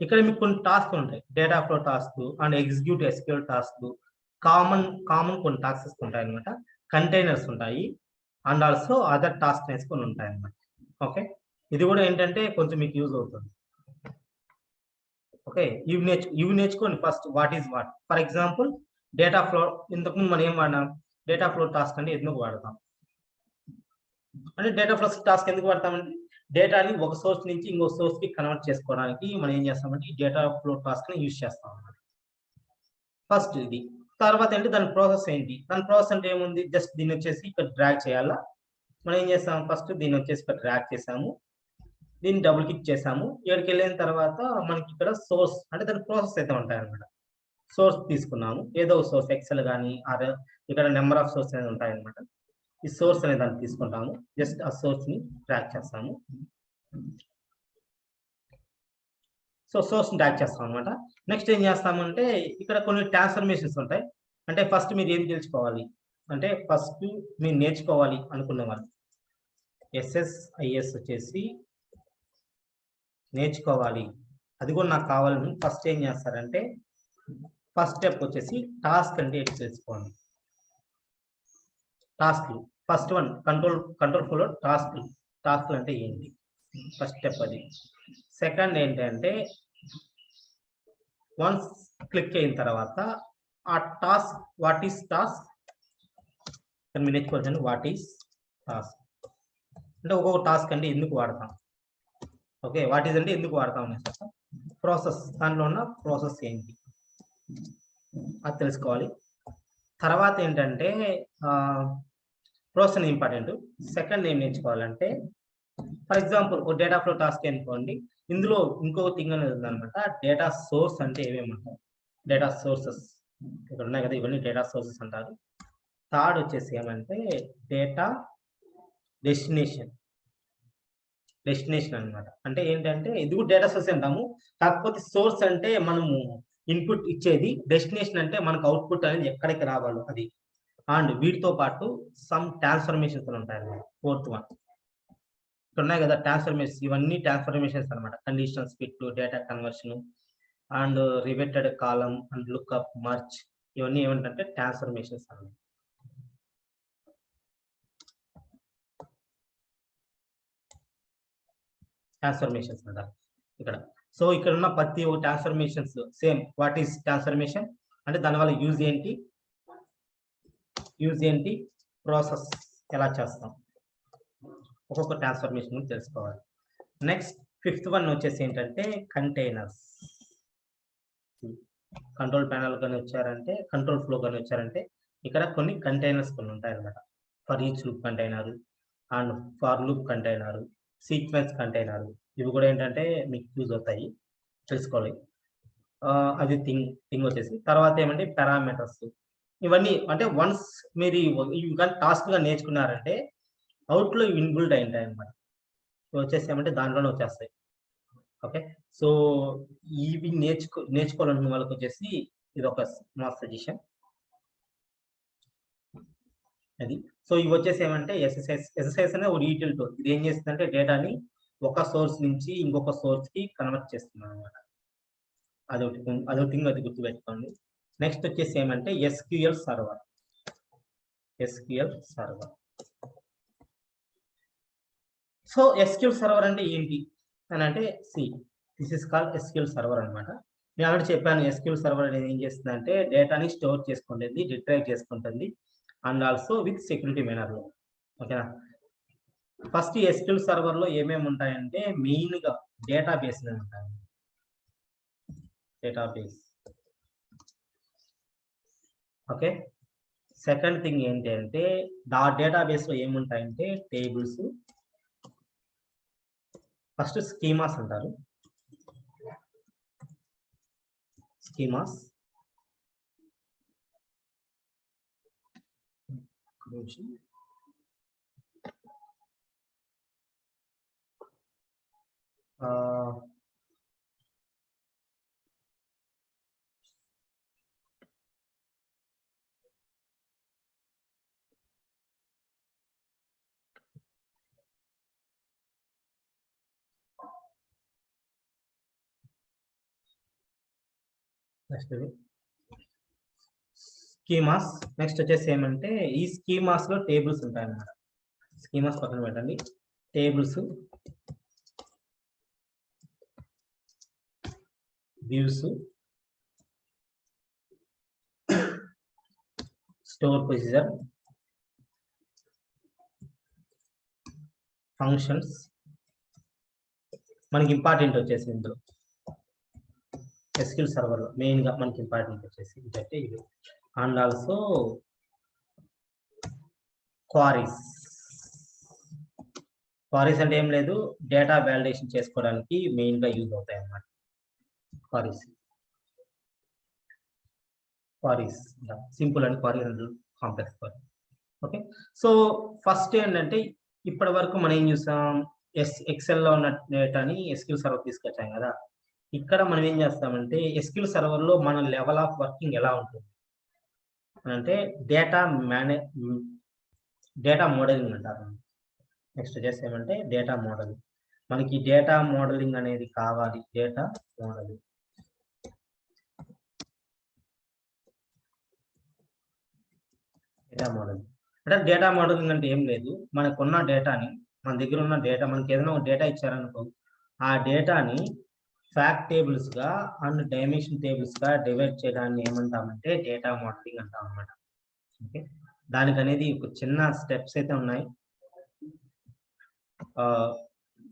S1: ఇక్కడ మీకు కొన్ని టాస్క్ ఉంటాయి. Data flow task and execute SQL task, common కొన్ని టాస్క్స్ ఉంటాయి అనమాట. కంటైనర్స్ ఉంటాయి అండ్ ఆల్సో అదర్ టాస్క్ కొన్ని ఉంటాయి అనమాట. ఓకే, ఇది కూడా ఏంటంటే కొంచెం మీకు యూజ్ అవుతుంది. ఓకే, ఇవి నేర్చుకోండి first. What is what? For example data flow. ఇంతకుముందు మనం ఏం వాడినాం? డేటా ఫ్లో టాస్క్ అంటే ఎందుకు వాడతాం అంటే డేటా ఫ్లో టాస్క్ ఎందుకు వాడతామంటే డేటాని ఒక సోర్స్ నుంచి ఇంకో సోర్స్ కి కన్వర్ట్ చేసుకోవడానికి మనం ఏం చేస్తామంటే ఈ డేటా ఫ్లో టాస్క్ ని యూజ్ చేస్తాం అన్నమాట. ఫస్ట్ ఇది. తర్వాత ఏంటి దాని ప్రాసెస్ ఏంటి? దాని ప్రాసెస్ అంటే ఏముంది? జస్ట్ దీన్ని వచ్చేసి ఇక్కడ డ్రాగ్ చేయాలా. మనం ఏం చేస్తాం? ఫస్ట్ దీన్ని వచ్చేసి ఇక్కడ డ్రాగ్ చేసాము, దీన్ని డబుల్ క్లిక్ చేసాము. ఇక్కడికి వెళ్ళిన తర్వాత మనకి ఇక్కడ సోర్స్ అంటే దాని ప్రాసెస్ అయితే ఉంటాయి అనమాట. సోర్స్ తీసుకున్నాము, ఏదో సోర్స్ ఎక్సెల్ కానీ ఆర్ ఇక్కడ నెంబర్ ఆఫ్ సోర్స్ అనేది ఉంటాయి అనమాట. ఈ సోర్స్ అనే దాన్ని తీసుకుంటాము, జస్ట్ ఆ సోర్స్ ని ట్రాక్ చేస్తాము. సో సోర్స్ ని ట్రాక్ చేస్తాం అనమాట. నెక్స్ట్ ఏం చేస్తామంటే ఇక్కడ కొన్ని ట్రాన్స్ఫర్మేషన్స్ ఉంటాయి. అంటే ఫస్ట్ మీరు ఏం తెలుసుకోవాలి అంటే ఫస్ట్ మీరు నేర్చుకోవాలి అనుకున్న వాళ్ళు SSIS వచ్చేసి నేర్చుకోవాలి, అది కూడా నాకు కావాలని ఫస్ట్ ఏం చేస్తారంటే ఫస్ట్ స్టెప్ వచ్చేసి టాస్క్ అంటే ఏంటి తెలుసుకోండి. టాస్క్లు ఫస్ట్ వన్ కంట్రోల్ ఫ్లో టాస్క్లు అంటే ఏంటి ఫస్ట్ స్టెప్ అది. సెకండ్ ఏంటంటే వన్స్ క్లిక్ అయిన తర్వాత ఆ టాస్క్ వాట్ ఈస్ టాస్క్ మీరు నేర్చుకోవచ్చండి. వాట్ ఈస్ టాస్క్ అంటే ఒక్కొక్క టాస్క్ అంటే ఎందుకు వాడతాం. ఓకే, వాట్ ఈస్ అంటే ఎందుకు వాడతాం అనేసి. ప్రాసెస్ దాంట్లో ఉన్న ప్రాసెస్ ఏంటి అది తెలుసుకోవాలి. తర్వాత ఏంటంటే ప్రాసెస్ ఇంపార్టెంట్. సెకండ్ ఏం నేర్చుకోవాలంటే ఫర్ ఎగ్జాంపుల్ ఒక డేటా ఫ్లో టాస్క్ అనుకోండి, ఇందులో ఇంకొక థింగ్ అనేది ఉందన్నమాట. డేటా సోర్స్ అంటే ఏమేమి ఉంటాయి? డేటా సోర్సెస్ ఇక్కడ ఉన్నాయి కదా, ఇవన్నీ డేటా సోర్సెస్ అంటారు. థర్డ్ వచ్చేసి ఏమంటే డేటా డెస్టినేషన్ అన్నమాట. అంటే ఏంటంటే ఇది కూడా డేటా సోర్స్ అంటాము, కాకపోతే సోర్స్ అంటే మనము ఇన్పుట్ ఇచ్చేది, డెస్టినేషన్ అంటే మనకు అవుట్పుట్ అనేది ఎక్కడికి రావాలో అది. అండ్ వీటితో పాటు సమ్ ట్రాన్స్ఫర్మేషన్స్ ఉంటాయి అన్నమాట. ఫోర్త్ వన్ ఇక్కడ ఉన్నాయి కదా ట్రాన్స్ఫర్మేషన్స్, ఇవన్నీ ట్రాన్స్ఫర్మేషన్స్ అనమాట. Conditional split, data conversion and reverted column and lookup, merge, ఇవన్నీ ఏమంటే ట్రాన్స్ఫర్మేషన్స్ అన్నమాట. ట్రాన్స్ఫర్మేషన్స్ అంటారు ఇక్కడ. సో ఇక్కడ ఉన్న ప్రతి ఒక్క transformations same. What is transformation అంటే దానివల్ల యూజ్ ఏంటి, ప్రాసెస్ ఎలా చేస్తాం, ఒక్కొక్క ట్రాన్స్ఫర్మేషన్ తెలుసుకోవాలి. నెక్స్ట్ ఫిఫ్త్ వన్ వచ్చేసి ఏంటంటే కంటైనర్స్. కంట్రోల్ ప్యానల్ కానీ వచ్చారంటే, కంట్రోల్ ఫ్లో కానీ వచ్చారంటే ఇక్కడ కొన్ని కంటైనర్స్ కొన్ని ఉంటాయి అన్నమాట. For each loop container and for loop container, sequence container, ఇవి కూడా ఏంటంటే మీకు యూజ్ అవుతాయి, తెలుసుకోవాలి. అది థింగ్ వచ్చేసి. తర్వాత ఏమంటే పారామీటర్స్, ఇవన్నీ అంటే వన్స్ మీరు ఇవి కానీ టాస్క్ గా నేర్చుకున్నారంటే అవుట్లో ఇన్బుల్డ్ అయి ఉంటాయి అన్నమాట. వచ్చేసి ఏమంటే దాంట్లోనే వచ్చేస్తాయి. ఓకే, సో ఇవి నేర్చుకోవాలనుకున్న వాళ్ళకి వచ్చేసి ఇది ఒక స్మాల్ సజెషన్ అది. సో ఇవి వచ్చేసి ఏమంటే ఎస్ఎస్ఐస్ అనేది ఒక డీటెయిల్ టూల్. ఇది ఏం చేస్తుందంటే డేటాని ఒక సోర్స్ నుంచి ఇంకొక సోర్స్ కి కన్వర్ట్ చేస్తుంది అనమాట. అదొక థింగ్, అది గుర్తుపెట్టుకోండి. నెక్స్ట్ వచ్చేసి ఏమంటే SQL server. So SQL server అంటే ఏంటి అని అంటే this is called SQL server అనమాట. నేను ఆల్రెడీ చెప్పాను SQL సర్వర్ అనేది ఏం చేస్తుంది అంటే డేటాని స్టోర్ చేసుకుంటుంది, రిట్రైవ్ చేసుకుంటుంది and also with security manner లో. ఓకేనా. ఫస్ట్ SQL సర్వర్ లో ఏమేమి ఉంటాయంటే మెయిన్ గా డేటాబేస్ ఉంటాయి. Database okay. సెకండ్ థింగ్ ఏంటి అంటే డేటాబేస్ లో ఏముంటాయంటే టేబుల్స్, ఫస్ట్ స్కీమాస్ అంటారు. Schemas schemas. నెక్స్ట్ వచ్చేసి ఏమంటే ఈ స్కీమాస్ లో టేబుల్స్ ఉంటాయి అన్నమాట. స్కీమాస్ పక్కన పెట్టండి, tables views, store procedure, functions, మనకి ఇంపార్టెంట్ వచ్చేసి ఇందులో SQL సర్వర్ లో మెయిన్ గా మనకి ఇంపార్టెంట్ వచ్చేసి ఏంటంటే ఇది, అండ్ ఆల్సో క్వారీస్. క్వారీస్ అంటే ఏం లేదు, డేటా వాలిడేషన్ చేసుకోవడానికి మెయిన్ గా యూజ్ అవుతాయి అన్నమాట queries. Simple and quarry and complex quarry. Okay, so first ఏంటంటే ఇప్పటి వరకు మనం ఏం చూసాం, ఎక్సెల్ లో ఉన్న డేటాని SQL సర్వర్ తీసుకొచ్చాం కదా. ఇక్కడ మనం ఏం చేస్తామంటే SQL సర్వర్ లో మన లెవెల్ ఆఫ్ వర్కింగ్ ఎలా ఉంటుంది అంటే డేటా మోడలింగ్ అంటారు. నెక్స్ట్ వచ్చేసి ఏమంటే డేటా మోడలింగ్. మనకి డేటా మోడలింగ్ అనేది కావాలి. డేటా మోడలింగ్ అంటే డేటా మోడలింగ్ అంటే ఏం లేదు, మనకున్న డేటాని, మన దగ్గర ఉన్న డేటా, మనకి ఏదైనా ఒక డేటా ఇచ్చారనుకో, ఆ డేటాని ఫ్యాక్ట్ టేబుల్స్ గా అండ్ డైమెన్షన్ టేబుల్స్ గా డివైడ్ చేయడాన్ని ఏమంటామంటే డేటా మోడలింగ్ అంటాం అన్నమాట. ఓకే, దానికి అనేది ఒక చిన్న స్టెప్స్ అయితే ఉన్నాయి.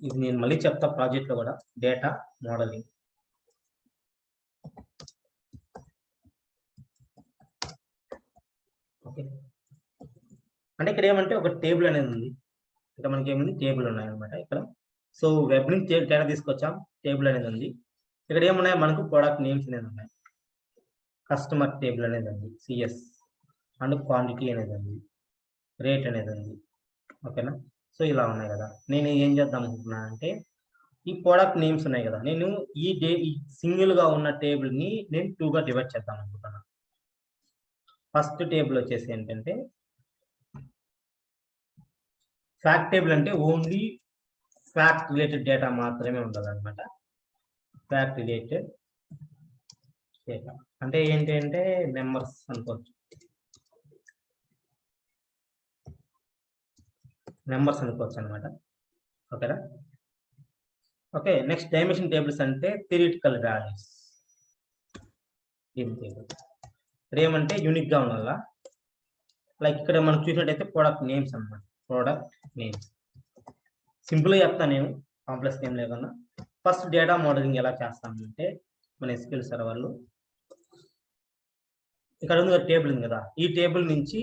S1: ఇది నేను మళ్ళీ చెప్తా ప్రాజెక్ట్ లో కూడా, డేటా మోడలింగ్. ఓకే, అంటే ఇక్కడ ఏమంటే ఒక టేబుల్ అనేది ఉంది, ఇక్కడ మనకి ఏముంది, టేబుల్ ఉన్నాయి అనమాట ఇక్కడ. సో వెబ్ నుంచి డేటా తీసుకొచ్చాం, టేబుల్ అనేది ఉంది. ఇక్కడ ఏమున్నాయి, మనకు ప్రోడక్ట్ నేమ్స్ అనేది ఉన్నాయి, కస్టమర్ టేబుల్ అనేది ఉంది, సిఎస్, అండ్ క్వాంటిటీ అనేది ఉంది, రేట్ అనేది ఉంది. ఓకేనా, సో ఇలా ఉన్నాయి కదా. నేను ఏం చేద్దాం అనుకుంటున్నా అంటే, ఈ ప్రోడక్ట్ నేమ్స్ ఉన్నాయి కదా, నేను ఈ సింగిల్ గా ఉన్న టేబుల్ ని నేను 2 గా డివైడ్ చేద్దాం అనుకుంటున్నాను. ఫస్ట్ టేబుల్ వచ్చేసి ఏంటంటే ఫ్యాక్ట్ టేబుల్, అంటే ఓన్లీ ఫ్యాక్ట్ రిలేటెడ్ డేటా మాత్రమే ఉండాలి అనమాట. ఫ్యాక్ట్ రిలేటెడ్ డేటా అంటే ఏంటి అంటే నెంబర్స్ అనుకోవచ్చు, అనమాట. ఓకేనా. ఓకే, నెక్స్ట్ డైమెన్షన్ టేబుల్స్ అంటే థియరిటికల్ వాల్యూస్. ఇక్కడ ఏమంటే యూనిక్ గా ఉండాలా, లైక్ ఇక్కడ మనం చూసినట్టయితే ప్రోడక్ట్ నేమ్స్ అన్నమాట. ప్రోడక్ట్ నేమ్స్ సింపుల్ గా చెప్తాను నేను, కాంప్లెక్స్ ఏం లేకుండా. ఫస్ట్ డేటా మోడలింగ్ ఎలా చేస్తామంటే మన SQL సర్వర్లో ఇక్కడ ఉంది టేబుల్ ఉంది కదా, ఈ టేబుల్ నుంచి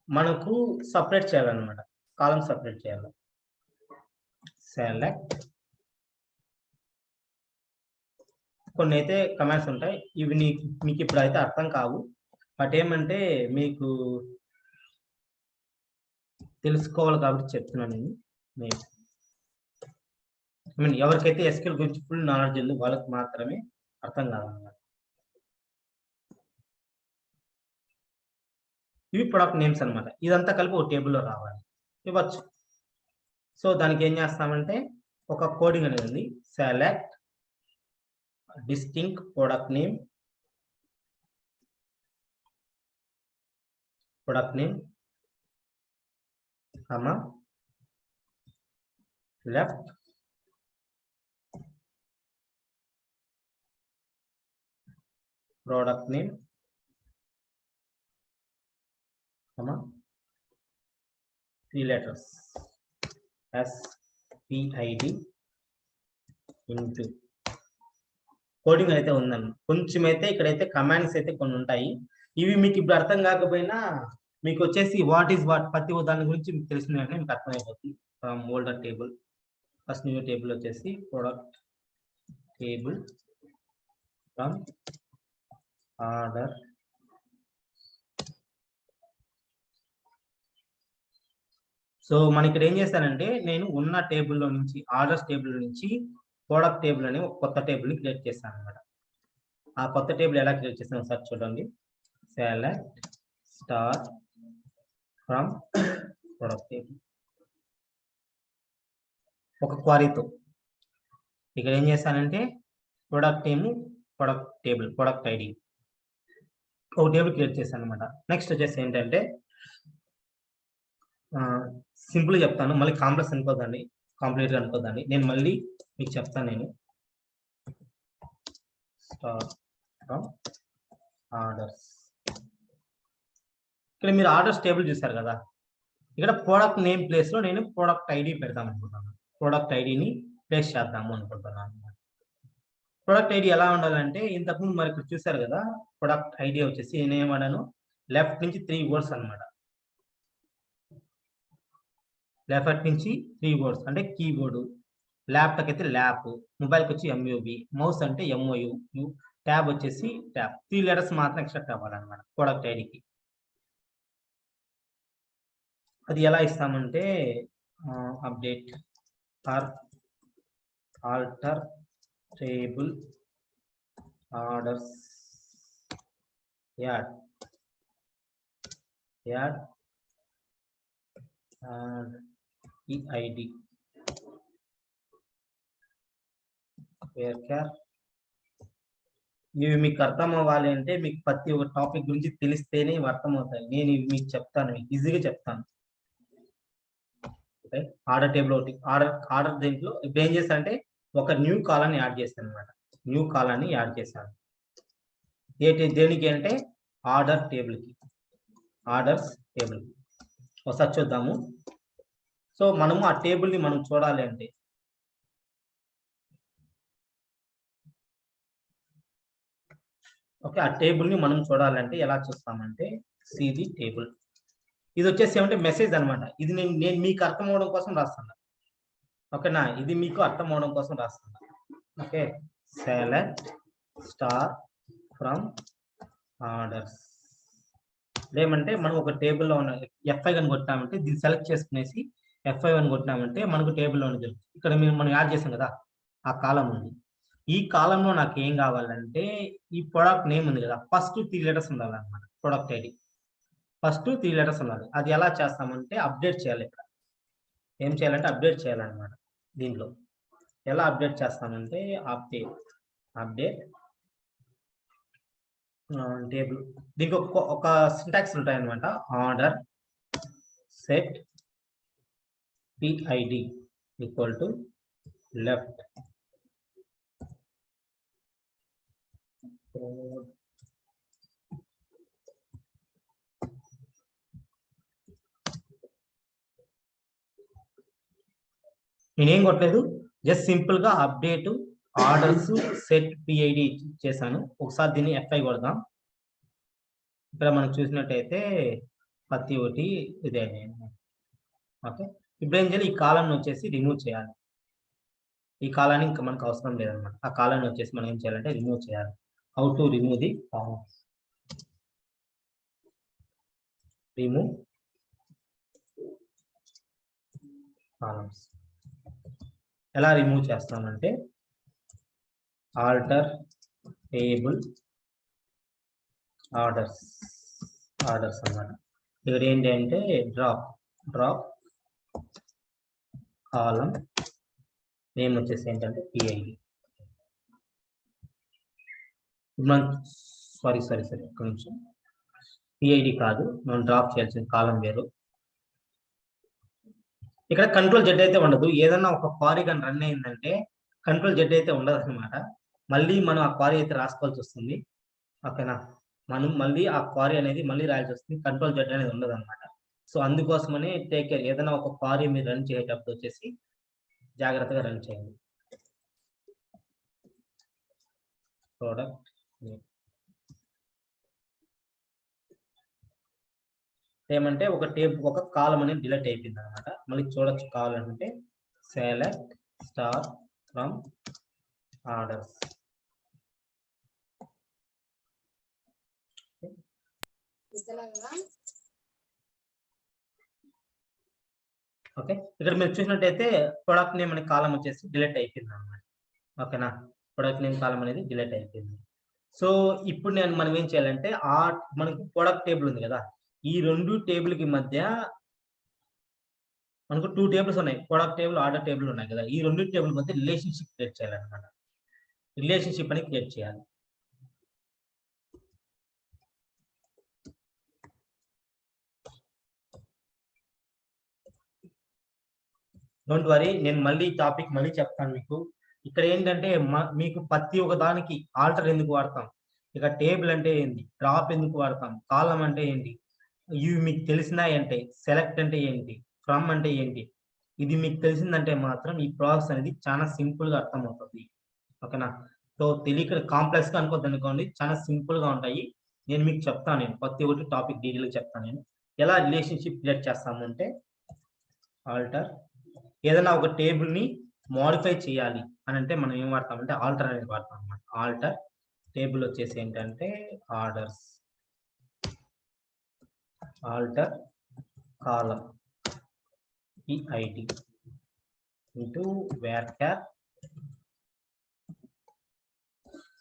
S1: మనకు సపరేట్ చేయాలన్నమాట, కాలం సపరేట్ చేయాలి. సెలెక్ట్, కొన్ని అయితే కమాండ్స్ ఉంటాయి, ఇవి మీకు ఇప్పుడు అయితే అర్థం కావు, బట్ ఏమంటే మీకు తెలుసుకోవాలి కాబట్టి చెప్తున్నాను నేను. ఎవరికైతే SQL గురించి ఫుల్ నాలెడ్జ్ ఉంది వాళ్ళకి మాత్రమే అర్థం కాదన్నమాట. ఇవి ప్రొడక్ట్ నేమ్స్ అనమాట. ఇదంతా కలిపి ఒక టేబుల్లో రావాలి, ఇవ్వచ్చు. సో దానికి ఏం చేస్తామంటే ఒక కోడింగ్ అనేది ఉంది, select distinct product name, comma left product name, comma 3 letters SPID into coding అయితే ఉందండి. కొంచెం అయితే ఇక్కడైతే కమాండ్స్ అయితే కొన్ని ఉంటాయి, ఇవి మీకు ఇప్పుడు అర్థం కాకపోయినా మీకు వచ్చేసి వాట్ ఈస్ వాట్ ప్రతి దాని గురించి మీకు తెలిసిన వెంటనే మీకు అర్థమైపోతుంది. From older table, first new table వచ్చేసి product table from order. So మన ఇక్కడ ఏం చేస్తానంటే నేను ఉన్న టేబుల్లో నుంచి, ఆర్డర్స్ టేబుల్ నుంచి ప్రోడక్ట్ టేబుల్ అని ఒక కొత్త టేబుల్ ని క్రియేట్ చేస్తాను అనమాట. ఆ కొత్త టేబుల్ ఎలా క్రియేట్ చేస్తాను ఒకసారి చూడండి. Select star from product table, ఒక క్వారీతో ఇక్కడ ఏం చేస్తానంటే product name, product table, product ID, ఒక టేబుల్ క్రియేట్ చేస్తాను అనమాట. నెక్స్ట్ వచ్చేసి ఏంటంటే సింపుల్ చెప్తాను, మళ్ళీ కాంప్లెక్స్ అనుకోదండి, కాంప్లీట్గా అనుకోదండి, నేను మళ్ళీ మీకు చెప్తాను నేను. Star from orders. ఇక్కడ మీరు ఆర్డర్స్ టేబుల్ చూసారు కదా, ఇక్కడ ప్రోడక్ట్ నేమ్ ప్లేస్ లో నేను ప్రోడక్ట్ ఐడి పెడదాం అనుకుంటున్నాను. ప్రోడక్ట్ ఐడిని ప్లేస్ చేద్దాము అనుకుంటున్నాను. ప్రొడక్ట్ ఐడి ఎలా ఉండాలంటే ఇంతకుముందు మరి ఇక్కడ చూసారు కదా, ప్రొడక్ట్ ఐడి వచ్చేసి నేను ఏమన్నాను, లెఫ్ట్ నుంచి 3 వర్డ్స్ అనమాట. లెఫ్ట్ నుంచి 3 వర్డ్స్ అంటే కీబోర్డు, ల్యాప్టాప్ అయితే ల్యాప్, మొబైల్కి వచ్చి ఎంయూబి, మౌస్ అంటే ఎంఓయు, ట్యాబ్ వచ్చేసి ట్యాబ్. 3 లెటర్స్ మాత్రం ఎక్స్ట్రా అవ్వాలన్నమాట ప్రొడక్ట్ ఐడికి. అది ఎలా ఇస్తామంటే update or alter table orders add E ID ఇవి మీకు అర్థం అవ్వాలి అంటే మీకు ప్రతి ఒక్క టాపిక్ గురించి తెలిస్తేనే ఇవి అర్థమవుతాయి. నేను ఇవి మీకు చెప్తాను, ఈజీగా చెప్తాను. ఓకే, ఆర్డర్ టేబుల్ ఒకటి ఆర్డర్ దీంట్లో ఇప్పుడు ఏం చేస్తానంటే ఒక న్యూ కాలాన్ని యాడ్ చేస్తాను అనమాట. న్యూ కాలాన్ని యాడ్ చేశాను దేనికి అంటే ఆర్డర్ టేబుల్కి, ఆర్డర్స్ టేబుల్కి. ఒకసారి చూద్దాము. సో మనము ఆ టేబుల్ని మనం చూడాలి అంటే ఓకే, ఆ టేబుల్ని మనం చూడాలంటే ఎలా చూస్తామంటే సీ ది టేబుల్. ఇది వచ్చేసి ఏమంటే మెసేజ్ అనమాట. ఇది నేను మీకు అర్థం అవడం కోసం రాస్తాను. ఓకేనా, ఇది మీకు అర్థం అవడం కోసం రాస్తాను. Okay, select star from orders. ఏమంటే మనం ఒక టేబుల్లో ఉన్న F5 అని కొట్టామంటే దీన్ని సెలెక్ట్ చేసుకునేసి F5 అని కొట్టినామంటే మనకు టేబుల్లో ఉంది. ఇక్కడ మనం యాడ్ చేసాం కదా, ఆ కాలం ఉంది. ఈ కాలంలో నాకు ఏం కావాలంటే ఈ ప్రొడక్ట్ నేమ్ ఉంది కదా, ఫస్ట్ 3 లెటర్స్ ఉండాలన్నమాట. ప్రొడక్ట్ ఐడి ఫస్ట్ 3 లెటర్స్ ఉండాలి. అది ఎలా చేస్తామంటే అప్డేట్ చేయాలి. ఇక్కడ ఏం చేయాలంటే అప్డేట్ చేయాలన్నమాట. దీంట్లో ఎలా అప్డేట్ చేస్తామంటే అప్డేట్ టేబుల్. దీనికి ఒక సింటాక్స్ ఉంటాయి అనమాట. Order set PID equal to left నేనేం కొట్టలేదు, జస్ట్ సింపుల్ గా అప్డేట్ ఆర్డర్స్ సెట్ పిఐడి చేశాను. ఒకసారి దీన్ని F5 కొడదాం. ఇక్కడ మనం చూసినట్టయితే ప్రతి ఒక్కటి ఇదే. ఓకే, ఇప్పుడు ఏం చేయాలి, ఈ కాలం వచ్చేసి రిమూవ్ చేయాలి. ఈ కాలాన్ని ఇంకా మనకు అవసరం లేదనమాట. ఆ కాలాన్ని వచ్చేసి మనం ఏం చేయాలంటే రిమూవ్ చేయాలి. How to remove the columns? Remove columns ఎలా రిమూవ్ చేస్తామంటే ఆల్టర్ టేబుల్ ఆర్డర్స్ అన్నమాట. ఇక్కడ ఏంటి అంటే డ్రాప్ కాలం నేమ్ వచ్చేసి ఏంటంటే పిఐడి. మనం సారీ ఒక్క నిమిషం, పిఐడి కాదు, మనం డ్రాప్ చేయాల్సిన కాలం వేరు. ఇక్కడ కంట్రోల్ జెడ్ అయితే ఉండదు. ఏదన్నా ఒక క్వారీ కానీ రన్ అయిందంటే కంట్రోల్ జెడ్ అయితే ఉండదు అనమాట. మళ్ళీ మనం ఆ క్వారీ అయితే రాసుకోవాల్సి వస్తుంది. ఓకేనా, మనం మళ్ళీ ఆ క్వారీ అనేది మళ్ళీ రాయాల్సి వస్తుంది. కంట్రోల్ జెడ్ అనేది ఉండదు అనమాట. సో అందుకోసమనే టేక్ కేర్. ఏదైనా ఒక క్వారీ మీరు రన్ చేసేటప్పుడు వచ్చేసి జాగ్రత్తగా రన్ చేయండి. ప్రోడక్ట్ ఏమంటే ఒక కాలం అనేది డిలీట్ అయిపోయింది అనమాట. మళ్ళీ చూడొచ్చు కావాలంటే select star from orders. Okay, ఇక్కడ మీరు చూసినట్టయితే ప్రొడక్ట్ నేమ్ అనే కాలం వచ్చేసి డిలీట్ అయిపోయింది అనమాట. ఓకేనా, ప్రొడక్ట్ నేమ్ కాలం అనేది డిలీట్ అయిపోయింది. సో ఇప్పుడు మనం ఏం చేయాలంటే మనకు ప్రొడక్ట్ టేబుల్ ఉంది కదా, ఈ 2 టేబుల్ కి మధ్య మనకు 2 టేబుల్స్ ఉన్నాయి. ప్రొడక్ట్ టేబుల్, ఆర్డర్ టేబుల్ ఉన్నాయి కదా, ఈ 2 టేబుల్ మధ్య రిలేషన్షిప్ క్రియేట్ చేయాలన్నమాట. రిలేషన్షిప్ అని క్రియేట్ చేయాలి. డోంట్ వరీ, నేను మళ్ళీ టాపిక్ చెప్తాను మీకు. ఇక్కడ ఏంటంటే మీకు ప్రతి ఒక్క దానికి ఆల్టర్ ఎందుకు వాడతాం, ఇక టేబుల్ అంటే ఏంటి, డ్రాప్ ఎందుకు వాడతాం, కాలం అంటే ఏంటి, ఇవి మీకు తెలిసినాయి అంటే, సెలెక్ట్ అంటే ఏంటి, ఫ్రమ్ అంటే ఏంటి, ఇది మీకు తెలిసిందంటే మాత్రం ఈ ప్రాసెస్ అనేది చాలా సింపుల్ గా అర్థమవుతుంది. ఓకేనా? సో తెలియక కాంప్లెక్స్ గా అనుకోద్దు అనుకోండి, చాలా సింపుల్ గా ఉంటాయి. నేను మీకు చెప్తాను, నేను ప్రతి ఒక్కటి టాపిక్ డీటెయిల్ చెప్తాను. నేను ఎలా రిలేషన్షిప్ క్రియేట్ చేస్తాము అంటే, ఆల్టర్ ఏదైనా ఒక టేబుల్ ని మోడిఫై చేయాలి అని అంటే మనం ఏం వాడతామంటే ఆల్టర్ అనేది వాడతాం అన్నమాట. ఆల్టర్ టేబుల్ వచ్చేసి ఏంటంటే orders, alter column EID into varchar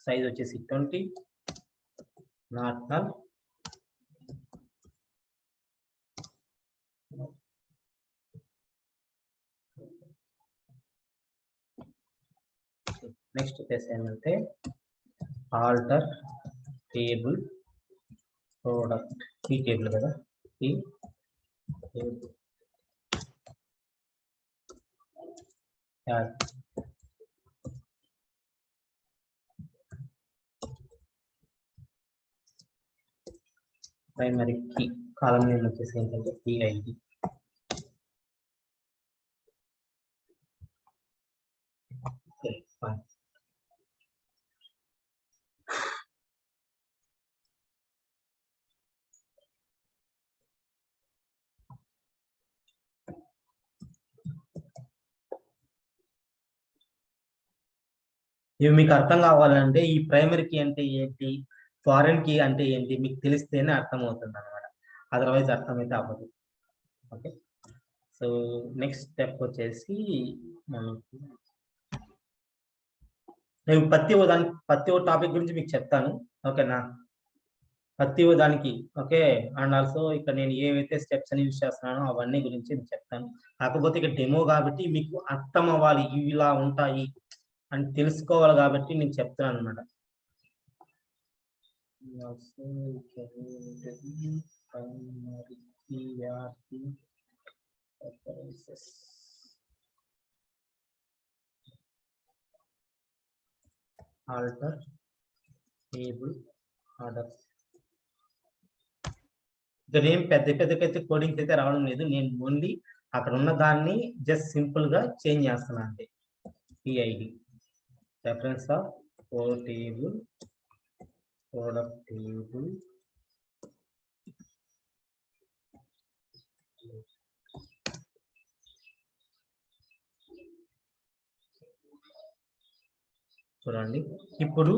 S1: size వచ్చేసి 20 నాట్ నల్ నెక్స్ట్ వచ్చేసి ఏంటంటే ఆల్టర్ టేబుల్ ప్రోడక్ట్, ఈ టేబుల్ కదా, ఈ table primary key, column name వచ్చేసి ఏంటంటే పిఐడి. ఇవి మీకు అర్థం కావాలంటే ఈ ప్రైమరీ కీ అంటే ఏంటి, ఫారెన్ కీ అంటే ఏంటి మీకు తెలిస్తేనే అర్థం అవుతుంది అనమాట, అదర్వైజ్ అర్థమైతే అవ్వదు. ఓకే, సో నెక్స్ట్ స్టెప్ వచ్చేసి నేను ప్రతి ఒక్క టాపిక్ గురించి మీకు చెప్తాను. ఓకేనా? ప్రతి దానికి. ఓకే, అండ్ ఆల్సో ఇక్కడ నేను ఏవైతే స్టెప్స్ అని యూజ్ చేస్తున్నానో అవన్నీ గురించి మీకు చెప్తాను. కాకపోతే ఇక్కడ డెమో కాబట్టి మీకు అర్థం అవ్వాలి, ఇవి ఇలా ఉంటాయి అని తెలుసుకోవాలి కాబట్టి నేను చెప్తున్నాను అనమాట. ఆల్టర్ టేబుల్ ఆర్డర్స్, ఇక్కడ ఏం పెద్ద కోడింగ్స్ అయితే రావడం లేదు, నేను ఓన్లీ అక్కడ ఉన్న దాన్ని జస్ట్ సింపుల్ గా చేంజ్ చేస్తున్నాను అంతే. PID reference of table product table చూడండి. ఇప్పుడు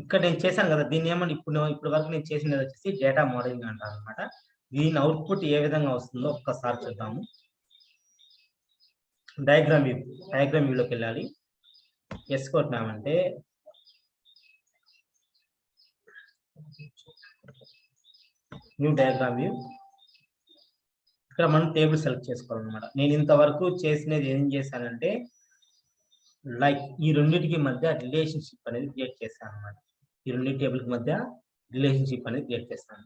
S1: ఇక్కడ నేను చేశాను కదా, దీన్ని ఏమని ఇప్పుడు వరకు నేను చేసినది వచ్చేసి డేటా మోడలింగ్ అంటారు అనమాట. దీని అవుట్పుట్ ఏ విధంగా వస్తుందో ఒక్కసారి చూద్దాము. డయాగ్రామ్ వ్యూలోకి వెళ్ళాలి. ఎస్ కొట్టినామంటే న్యూ డయాగ్రామ్ వ్యూ, ఇక్కడ మనం టేబుల్ సెలెక్ట్ చేసుకోవాలన్నమాట. నేను ఇంతవరకు చేసినది ఏం చేశానంటే లైక్ ఈ రెండింటికి మధ్య రిలేషన్షిప్ అనేది క్రియేట్ చేశాను అనమాట. ఈ రెండు టేబుల్ మధ్య రిలేషన్షిప్ అనేది క్రియేట్ చేస్తాను.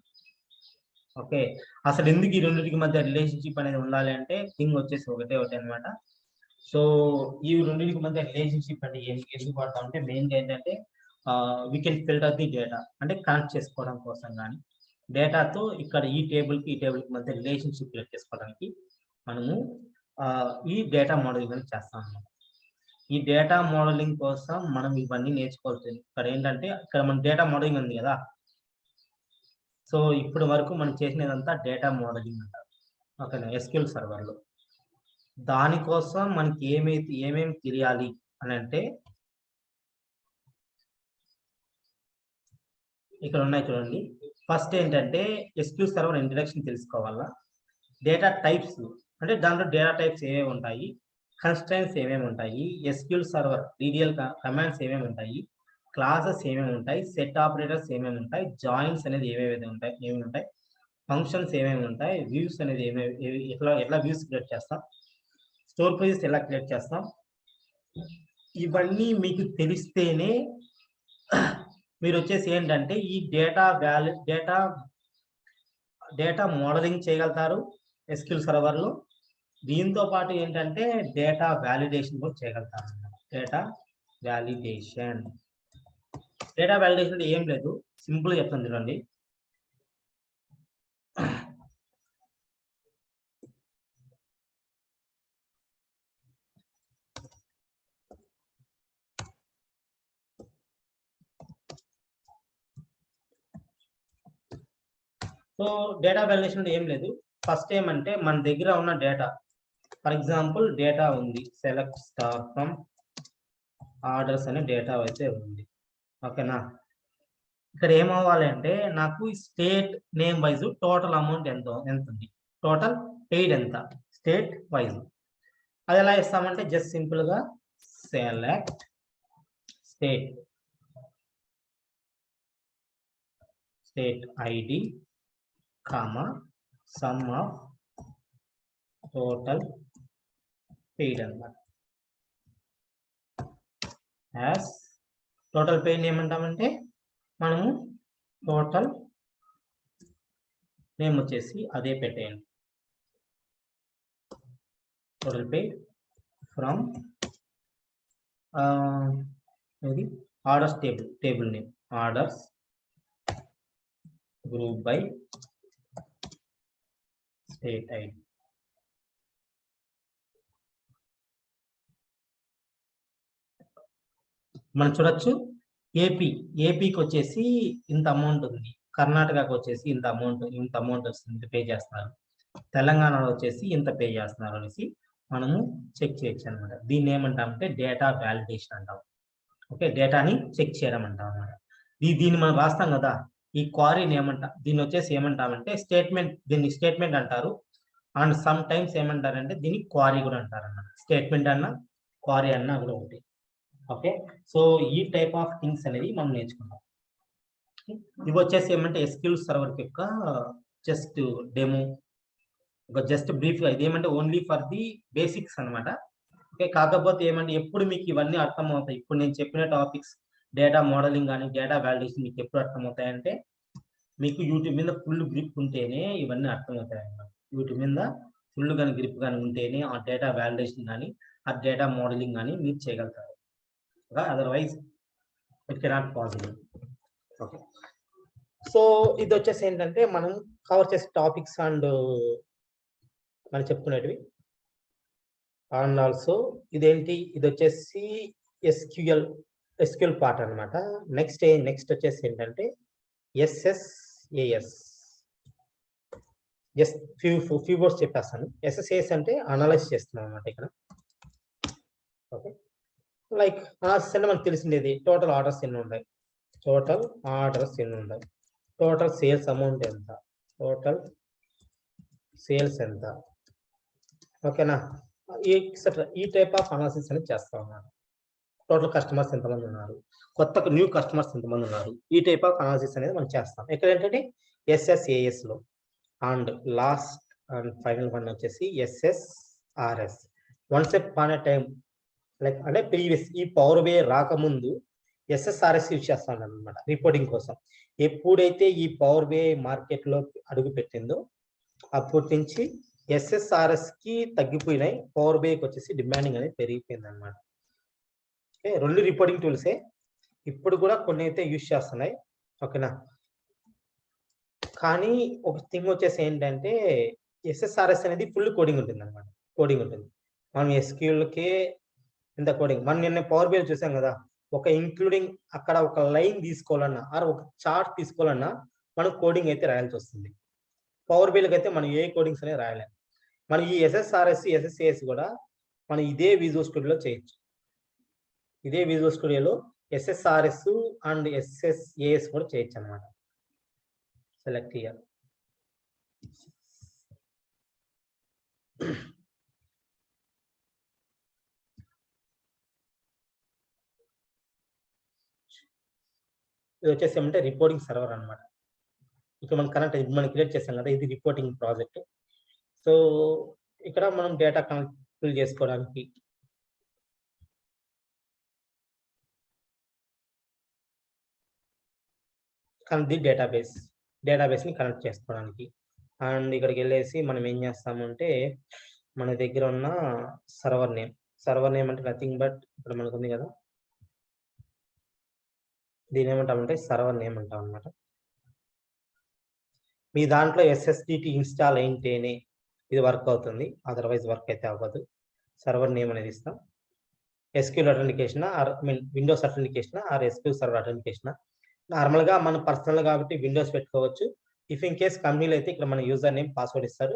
S1: ఓకే, అసలు ఎందుకు ఈ రెండింటికి మధ్య రిలేషన్షిప్ అనేది ఉండాలి అంటే థింగ్ వచ్చేసి ఒకటే అనమాట. సో ఈ రెండింటికి మధ్య రిలేషన్షిప్ అంటే ఎందుకు వాడతాం అంటే మెయిన్గా ఏంటంటే we can filter the data, అంటే కనెక్ట్ చేసుకోవడం కోసం కానీ డేటాతో ఇక్కడ ఈ టేబుల్కి మధ్య రిలేషన్షిప్ క్రియేట్ చేసుకోవడానికి మనము ఈ డేటా మోడలింగ్ అనేది చేస్తాం అన్నమాట. ఈ డేటా మోడలింగ్ కోసం మనం ఇవన్నీ నేర్చుకోవాల్సింది. ఇక్కడ ఏంటంటే ఇక్కడ మన డేటా మోడలింగ్ ఉంది కదా, సో ఇప్పటి వరకు మనం చేసినదంతా డేటా మోడలింగ్ అంటారు. ఓకేనా? ఎస్క్యూఎల్ సర్వర్లో దానికోసం మనకి ఏమేమి తెలియాలి అని అంటే ఇక్కడ ఉన్నాయి చూడండి. ఫస్ట్ ఏంటంటే ఎస్క్యూఎల్ సర్వర్ ఇంట్రడక్షన్ తెలుసుకోవాలా, డేటా టైప్స్ అంటే దాంట్లో డేటా టైప్స్ ఏమేమి ఉంటాయి, కన్స్ట్రైన్స్ ఏమేమి ఉంటాయి, ఎస్క్యూఎల్ సర్వర్ డీడీఎల్ కమాండ్స్ ఏమేమి ఉంటాయి, క్లాసెస్ ఏమేమి ఉంటాయి, సెట్ ఆపరేటర్స్ ఏమేమి ఉంటాయి, జాయిన్స్ అనేది ఏమేమి ఉంటాయి, ఫంక్షన్స్ ఏమేమి ఉంటాయి, వ్యూస్ అనేది ఎట్లా వ్యూస్ క్రియేట్ చేస్తాం, స్టోర్ పేజెస్ ఎలా క్రియేట్ చేస్తాం, ఇవన్నీ మీకు తెలిస్తేనే మీరు వచ్చేసి ఏంటంటే ఈ డేటా మోడలింగ్ చేయగలుగుతారు ఎస్క్యూఎల్ సర్వర్లో. దీంతో పాటు ఏంటంటే డేటా వ్యాలిడేషన్ కూడా చేయగలుగుతారు. Data validation. డేటా వ్యాలిడేషన్ అంటే ఏం లేదు, సింపుల్ చెప్తాను చూడండి. సో డేటా వ్యాలిడేషన్ అంటే ఏం లేదు, ఫస్ట్ ఏమంటే మన దగ్గర ఉన్న డేటా, ఫర్ ఎగ్జాంపుల్ డేటా ఉంది, సెలెక్ట్ స్టార్ ఫ్రమ్ ఆర్డర్స్ అనే డేటా అయితే ఉంది. ఓకేనా, ఇక్కడ ఏమవ్వాలి అంటే నాకు state name wise total amount ఎంత ఉంది, టోటల్ పెయిడ్ ఎంత స్టేట్ వైజ్. అది ఎలా ఇస్తామంటే జస్ట్ సింపుల్ గా select state ID comma some of total paid అన్నమాట. యాజ్ టోటల్ పెయిడ్ ఏమంటామంటే మనము టోటల్ నేమ్ వచ్చేసి అదే పెట్టేయండి, టోటల్ పెయిడ్ ఫ్రమ్ ఇది orders table name, orders group by state ID. మనం చూడొచ్చు ఏపీకి వచ్చేసి ఇంత అమౌంట్ ఉంది, కర్ణాటకకు వచ్చేసి ఇంత అమౌంట్ వస్తుంది పే చేస్తున్నారు, తెలంగాణలో వచ్చేసి ఇంత పే చేస్తున్నారు అనేసి మనము చెక్ చేయొచ్చు అనమాట. దీన్ని ఏమంటామంటే డేటా వ్యాలిడేషన్ అంటాం. ఓకే, డేటాని చెక్ చేయడం అంటాం అనమాట. దీన్ని మనం రాస్తాం కదా, ఈ క్వారీని దీన్ని వచ్చేసి ఏమంటామంటే దీన్ని స్టేట్మెంట్ అంటారు. అండ్ సమ్ టైమ్స్ ఏమంటారంటే దీన్ని క్వారీ కూడా అంటారు అన్నమాట. స్టేట్మెంట్ అన్న క్వారీ అన్న కూడా ఒకటి. ఓకే, సో ఈ టైప్ ఆఫ్ థింగ్స్ అనేది మనం నేర్చుకుంటాం. ఇవి వచ్చేసి ఏమంటే SQL సర్వర్ యొక్క జస్ట్ డెమో, ఒక జస్ట్ బ్రీఫ్ గా, ఇది ఏమంటే ఓన్లీ ఫర్ ది బేసిక్స్ అనమాట. ఓకే, కాకపోతే ఏమంటే ఎప్పుడు మీకు ఇవన్నీ అర్థమవుతాయి, ఇప్పుడు నేను చెప్పిన టాపిక్స్ డేటా మోడలింగ్ కానీ డేటా వ్యాలిడేషన్ మీకు ఎప్పుడు అర్థమవుతాయంటే మీకు యూట్యూబ్ మీద ఫుల్ గ్రిప్ ఉంటేనే ఇవన్నీ అర్థమవుతాయి అన్నమాట. యూట్యూబ్ మీద ఫుల్ కానీ గ్రిప్ కానీ ఉంటేనే ఆ డేటా వ్యాలిడేషన్ కానీ ఆ డేటా మోడలింగ్ కానీ మీరు చేయగలుగుతారు. Otherwise it cannot possible. Okay, so ఇది వచ్చేసి ఏంటంటే మనం కవర్ చేసే టాపిక్స్ అండ్ మనం చెప్పుకునేటివి. అండ్ ఆల్సో ఇదేంటి, ఇది వచ్చేసి ఎస్క్యూఎల్ పార్ట్ అనమాట. నెక్స్ట్ వచ్చేసి ఏంటంటే SSAS. జస్ట్ ఫ్యూ వర్డ్స్ చెప్పేస్తాను. SSAS అంటే అనలైజ్ చేస్తున్నాం అనమాట ఇక్కడ. ఓకే, లైక్ అనాలిసిస్ అంటే మనకు తెలిసిండేది టోటల్ ఆర్డర్స్ ఎన్ని ఉన్నాయి, టోటల్ సేల్స్ అమౌంట్ ఎంత, టోటల్ సేల్స్ ఎంత. ఓకేనా, ఈ టైప్ ఆఫ్ అనాలిసిస్ అనేది చేస్తాం అన్నమాట. టోటల్ కస్టమర్స్ ఎంతమంది ఉన్నారు, కొత్త న్యూ కస్టమర్స్ ఎంతమంది ఉన్నారు, ఈ టైప్ ఆఫ్ అనాలిసిస్ అనేది మనం చేస్తాం. ఇక్కడ ఏంటంటే SSAS లో. And last and final one వచ్చేసి SSRS. Once upon a time, like అంటే ప్రీవియస్ ఈ పవర్ బై రాకముందు SSRS యూజ్ చేస్తాను అనమాట రిపోర్టింగ్ కోసం. ఎప్పుడైతే ఈ పవర్ బై మార్కెట్ లో అడుగు పెట్టిందో అప్పటి నుంచి SSRS కి తగ్గిపోయినాయి, పవర్ బైకి వచ్చేసి డిమాండింగ్ అనేది పెరిగిపోయింది అనమాట. రెండు రిపోర్టింగ్ టూల్సే ఇప్పుడు కూడా కొన్ని అయితే యూజ్ చేస్తున్నాయి. ఓకేనా, కానీ ఒక థింగ్ వచ్చేసి ఏంటంటే SSRS అనేది ఫుల్ కోడింగ్ ఉంటుంది అనమాట. మనం SQLకే ఇంత కోడింగ్. మనం నిన్న పవర్ బై చూసాం కదా, ఒక ఇంక్లూడింగ్ అక్కడ ఒక లైన్ తీసుకోవాలన్నా ఆర్ ఒక చార్ట్ తీసుకోవాలన్నా మనం కోడింగ్ అయితే రాయాల్సి వస్తుంది. పవర్ బైలకు అయితే మనం ఏ కోడింగ్స్ అనేది రాయలేం. మనం ఈ SSRS SSAS కూడా మనం ఇదే విజువల్ స్టూడియోలో చేయొచ్చు. ఇదే విజువల్ స్టూడియోలో SSRS అండ్ SSAS కూడా చేయొచ్చు అనమాట. Select here. ఇది వచ్చేసి ఏమంటే రిపోర్టింగ్ సర్వర్ అనమాట. ఇక్కడ మనం మనం క్రియేట్ చేస్తాం కదా, ఇది రిపోర్టింగ్ ప్రాజెక్ట్. సో ఇక్కడ మనం డేటా కనెక్ట్ చేసుకోవడానికి డేటాబేస్ ని కనెక్ట్ చేసుకోవడానికి. అండ్ ఇక్కడికి వెళ్ళేసి మనం ఏం చేస్తామంటే మన దగ్గర ఉన్న సర్వర్ నేమ్ అంటే నథింగ్ బట్ ఇక్కడ మనకు ఉంది కదా దీని ఏమంటామంటే సర్వర్ నేమ్ అంటాం అనమాట. మీ దాంట్లో SSDT ఇన్స్టాల్ అయింటేనే ఇది వర్క్ అవుతుంది, అదర్వైజ్ వర్క్ అయితే అవ్వదు. సర్వర్ నేమ్ అనేది ఇస్తాం. SQL authentication or Windows authentication or SQL server authentication. నార్మల్గా మన పర్సనల్ కాబట్టి విండోస్ పెట్టుకోవచ్చు. ఇఫ్ ఇన్ కేస్ కంపెనీలో అయితే ఇక్కడ మన యూజర్ నేమ్ పాస్వర్డ్ ఇస్తారు,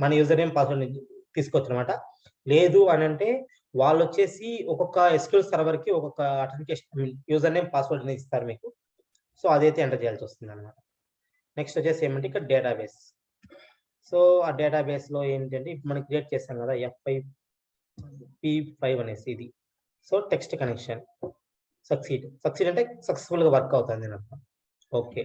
S1: మన యూజర్ నేమ్ పాస్వర్డ్ తీసుకోవచ్చు అనమాట. లేదు అని అంటే వాళ్ళు వచ్చేసి ఒక్కొక్క SQL సర్వర్ కి ఒక్కొక్క అథెంటికేషన్ యూజర్ నేమ్ పాస్వర్డ్ అనేది ఇస్తారు మీకు. సో అదైతే ఎంటర్ చేయాల్సి వస్తుంది అనమాట. నెక్స్ట్ వచ్చేసి ఏమంటే ఇక్కడ డేటాబేస్. సో ఆ డేటాబేస్ లో ఏంటంటే ఇప్పుడు మనం క్రియేట్ చేస్తాం కదా F5P5 అనేసి ఇది. సో టెక్స్ట్ కనెక్షన్ సక్సీడ్ అంటే సక్సెస్ఫుల్ గా వర్క్ అవుతుంది అన్నమాట. ఓకే,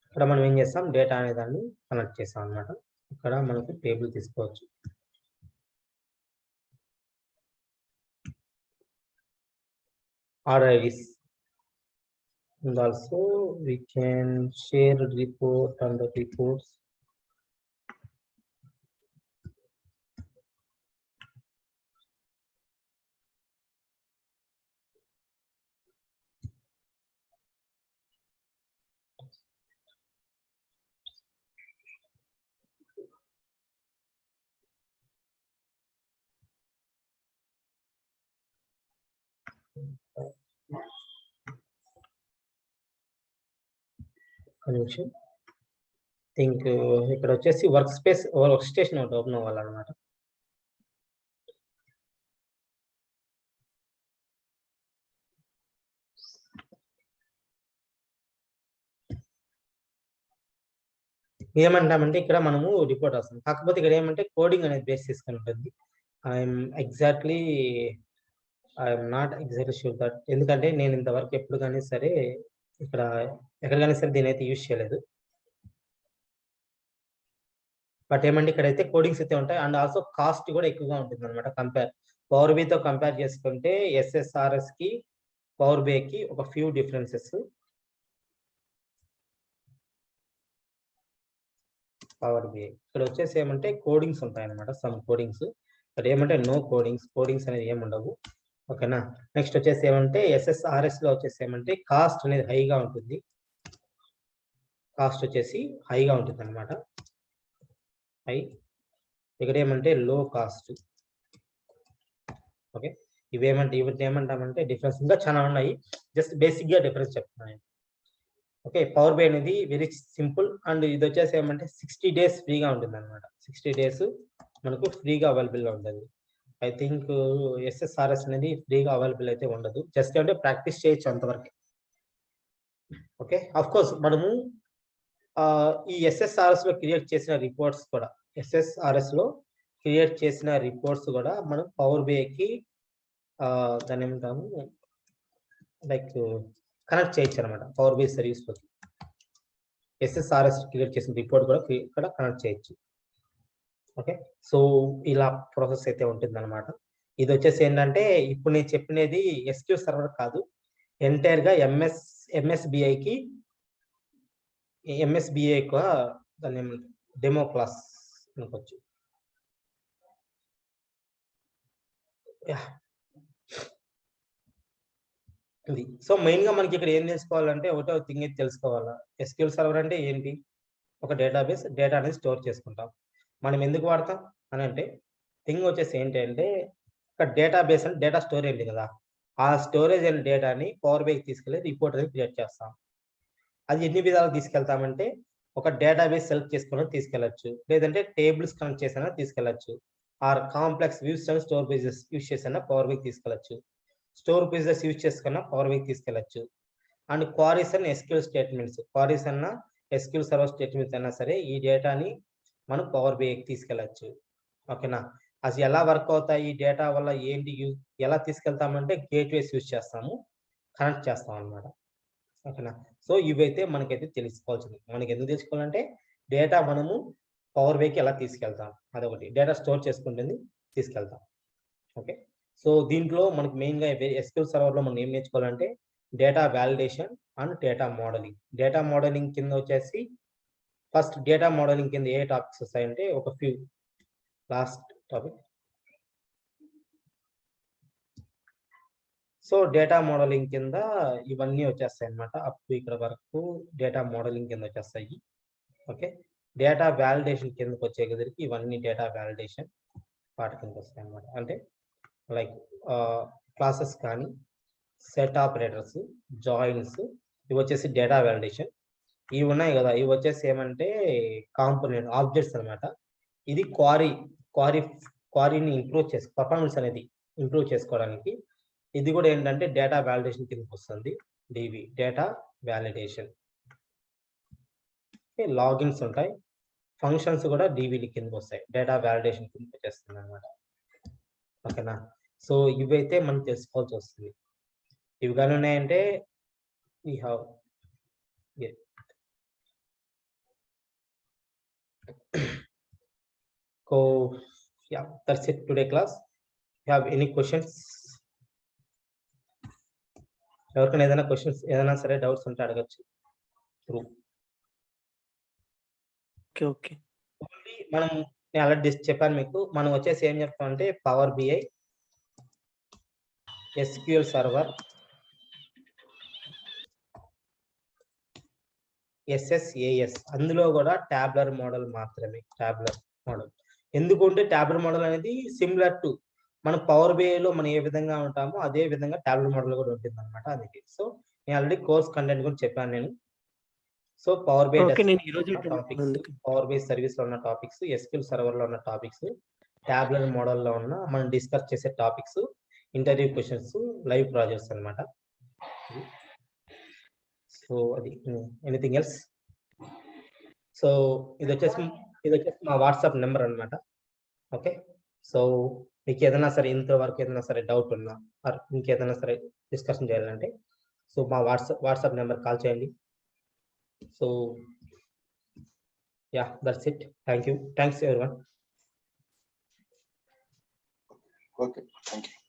S1: ఇక్కడ మనం ఏం చేస్తాం, డేటా అనే దాన్ని కనెక్ట్ చేస్తాం అనమాట. ఇక్కడ మనకు టేబుల్ తీసుకోవచ్చు. Order IDs and also we can share report on the reports. Connection think ఇక్కడ వచ్చేసి వర్క్ స్టేషన్ ఒకటి ఓపెన్ అవ్వాలన్నమాట. ఏమంటామంటే ఇక్కడ మనము రిపోర్ట్ వస్తాం, కాకపోతే ఇక్కడ ఏమంటే కోడింగ్ అనేది బేస్ చేసుకుని ఉంటుంది. I'm not exactly sure that, ఎందుకంటే నేను ఇంతవరకు ఎప్పుడు కానీ సరే ఇక్కడ ఎక్కడ కానీ సరే దీని అయితే యూజ్ చేయలేదు. బట్ ఏమంటే ఇక్కడైతే కోడింగ్స్ అయితే ఉంటాయి అండ్ ఆల్సో కాస్ట్ కూడా ఎక్కువగా ఉంటుంది అనమాట. పవర్ బితో కంపేర్ చేసుకుంటే SSRS కి పవర్ బి కి ఒక ఫ్యూ డిఫరెన్సెస్. పవర్ బి ఇక్కడ వచ్చేసి ఏమంటే కోడింగ్స్ ఉంటాయి అనమాట, సమ్ కోడింగ్స్. ఇక్కడ ఏమంటే నో కోడింగ్స్ అనేది ఏమి ఉండవు. ఓకేనా. నెక్స్ట్ వచ్చేసి ఏమంటే SSRS లో వచ్చేసి ఏమంటే కాస్ట్ అనేది హైగా ఉంటుంది, కాస్ట్ వచ్చేసి హైగా ఉంటుంది అనమాట. హై, ఇక్కడ ఏమంటే లో కాస్ట్. ఓకే, ఇవి ఏమంటామంటే డిఫరెన్స్ ఇంకా చాలా ఉన్నాయి, జస్ట్ బేసిక్ గా డిఫరెన్స్ చెప్తున్నాను. ఓకే, పవర్ బి అనేది వెరీ సింపుల్ అండ్ ఇది వచ్చేసి ఏమంటే 60 days ఫ్రీగా ఉంటుంది అనమాట. 60 days మనకు ఫ్రీగా అవైలబుల్ గా ఉంటుంది. ఐ థింక్ SSRS అనేది ఫ్రీగా అవైలబుల్ అయితే ఉండదు, జస్ట్ అంటే ప్రాక్టీస్ చేయొచ్చు అంతవరకు. ఓకే, అఫ్ కోర్స్ మనము ఈ SSRS లో క్రియేట్ చేసిన రిపోర్ట్స్ కూడా మనం పవర్ బికి దాన్ని ఏమంటాము లైక్ కనెక్ట్ చేయొచ్చు అనమాట. పవర్ బి సర్వీస్ లో SSRS క్రియేట్ చేసిన రిపోర్ట్ కూడా ఇక్కడ కనెక్ట్ చేయొచ్చు. ఓకే, సో ఇలా ప్రాసెస్ అయితే ఉంటుంది అనమాట. ఇది వచ్చేసి ఏంటంటే ఇప్పుడు నేను చెప్పినది SQL సర్వర్ కాదు, ఎంటైర్ గా MSBI దాన్ని డెమో క్లాస్ అనుకోవచ్చు. ఇది సో మెయిన్ గా మనకి ఇక్కడ ఏం తెలుసుకోవాలంటే ఒకటో థింగ్ అయితే తెలుసుకోవాలా, SQL సర్వర్ అంటే ఏంటి, ఒక డేటాబేస్, డేటా అనేది స్టోర్ చేసుకుంటాం. మనం ఎందుకు వాడతాం అని అంటే థింగ్ వచ్చేసి ఏంటంటే ఒక డేటాబేస్ అంటే డేటా స్టోరేజ్ కదా, ఆ స్టోరేజ్ అయిన డేటాని పవర్ బికి తీసుకెళ్ళి రిపోర్ట్ అనేది క్రియేట్ చేస్తాం. అది ఎన్ని విధాలు తీసుకెళ్తామంటే ఒక డేటాబేస్ సెలెక్ట్ చేసుకుని తీసుకెళ్లొచ్చు, లేదంటే టేబుల్స్ కనెక్ట్ చేసినా తీసుకెళ్లొచ్చు, or complex views and store pages use చేసినా పవర్ బికి తీసుకెళ్లొచ్చు, స్టోర్ పేజెస్ యూజ్ చేసుకున్నా పవర్ బికి తీసుకెళ్లొచ్చు. And queries and SQL statements, queries అన్న SQL సర్వర్ స్టేట్మెంట్స్ అయినా సరే ఈ డేటాని మనం పవర్ బికి తీసుకెళ్లొచ్చు. ఓకేనా. అసలు ఎలా వర్క్ అవుతాయి, ఈ డేటా వల్ల ఏంటి ఎలా తీసుకెళ్తామంటే గేట్వేస్ యూజ్ చేస్తాము, కనెక్ట్ చేస్తాం అనమాట. ఓకేనా. సో ఇవైతే మనకైతే తెలుసుకోవాల్సింది. మనకి ఎందుకు తెలుసుకోవాలంటే డేటా మనము పవర్ బికి ఎలా తీసుకెళ్తాం, అదొకటి. డేటా స్టోర్ చేసుకుంటుంది తీసుకెళ్తాం. ఓకే, సో దీంట్లో మనకి మెయిన్ గా SQL సర్వర్ లో మనం ఏం నేర్చుకోవాలంటే data validation and data modelling. Data modelling కింద వచ్చేసి ఫస్ట్ డేటా మోడలింగ్ కింద ఏ టాపిక్స్ వస్తాయంటే ఒక few. Last topic so data modelling కింద ఇవన్నీ వచ్చేస్తాయి అన్నమాట. అప్ ఇక్కడ వరకు డేటా మోడలింగ్ కింద వచ్చేస్తాయి. ఓకే, డేటా వ్యాలిడేషన్ కిందకి వచ్చేసరికి ఇవన్నీ డేటా వ్యాలిడేషన్ పార్ట్ కిందకి వస్తాయి అన్నమాట. అంటే లైక్ క్లాసెస్ కానీ సెట్ ఆపరేటర్స్, జాయిన్స్, ఇవి వచ్చేసి డేటా వ్యాలిడేషన్. ఇవి ఉన్నాయి కదా, ఇవి వచ్చేసి ఏమంటే కాంపోనెంట్ ఆబ్జెక్ట్స్ అనమాట. ఇది క్వారీని ఇంప్రూవ్ పర్ఫార్మెన్స్ అనేది ఇంప్రూవ్ చేసుకోవడానికి. ఇది కూడా ఏంటంటే డేటా వ్యాలిడేషన్ కిందకి వస్తుంది. డివి డేటా వ్యాలిడేషన్. లాగిన్స్ ఉంటాయి, ఫంక్షన్స్ కూడా డివిలి కిందకి వస్తాయి, డేటా వ్యాలిడేషన్ కిందకి వచ్చేస్తుంది అనమాట. ఓకేనా, సో ఇవైతే మనం తెలుసుకోవాల్సి వస్తుంది. ఇవి కానీ ఉన్నాయంటే we have so yeah, that's it today class. You have any questions? ఎవరికైనా ఏదైనా క్వశ్చన్స్, ఏదైనా సరే డౌట్స్ ఉంటే అడగచ్చు.
S2: ఓకే
S1: మనం నేను ఆల్రెడీ చెప్పాను మీకు, మనం వచ్చేసి ఏం చెప్తామంటే power BI, SQL server, SSAS, అందులో కూడా టాబ్లర్ మోడల్ మాత్రమే. టాబ్లర్ మోడల్ ఎందుకంటే టాబ్లర్ మోడల్ అనేది సిమిలర్ టు మన పవర్ బిఐలో మనం ఏ విధంగా ఉంటామో అదే విధంగా టాబ్లర్ మోడల్ కూడా ఉంటుంది అనమాట. అందుకే సో నేను ఆల్రెడీ కోర్స్ కంటెంట్ కూడా చెప్పాను నేను. So Power BI topics, Power BI service లో ఉన్న టాపిక్స్, ఎస్క్యూఎల్ సర్వర్ లో ఉన్న టాపిక్స్, టాబ్లర్ మోడల్ లో ఉన్న మనం డిస్కస్ చేసే topics, interview questions, live projects అన్నమాట. సో అది ఎనీథింగ్ ఎల్స్? సో ఇది వచ్చేసి మా వాట్సాప్ నెంబర్ అన్నమాట. ఓకే, సో మీకు ఏదైనా సరే ఇంతవరకు ఏదైనా సరే డౌట్ ఉన్నా ఇంకేదైనా సరే డిస్కషన్ చేయాలంటే సో మా వాట్సాప్ నెంబర్ కాల్ చేయండి. So yeah, that's it. Thanks everyone.
S3: Okay, thank you.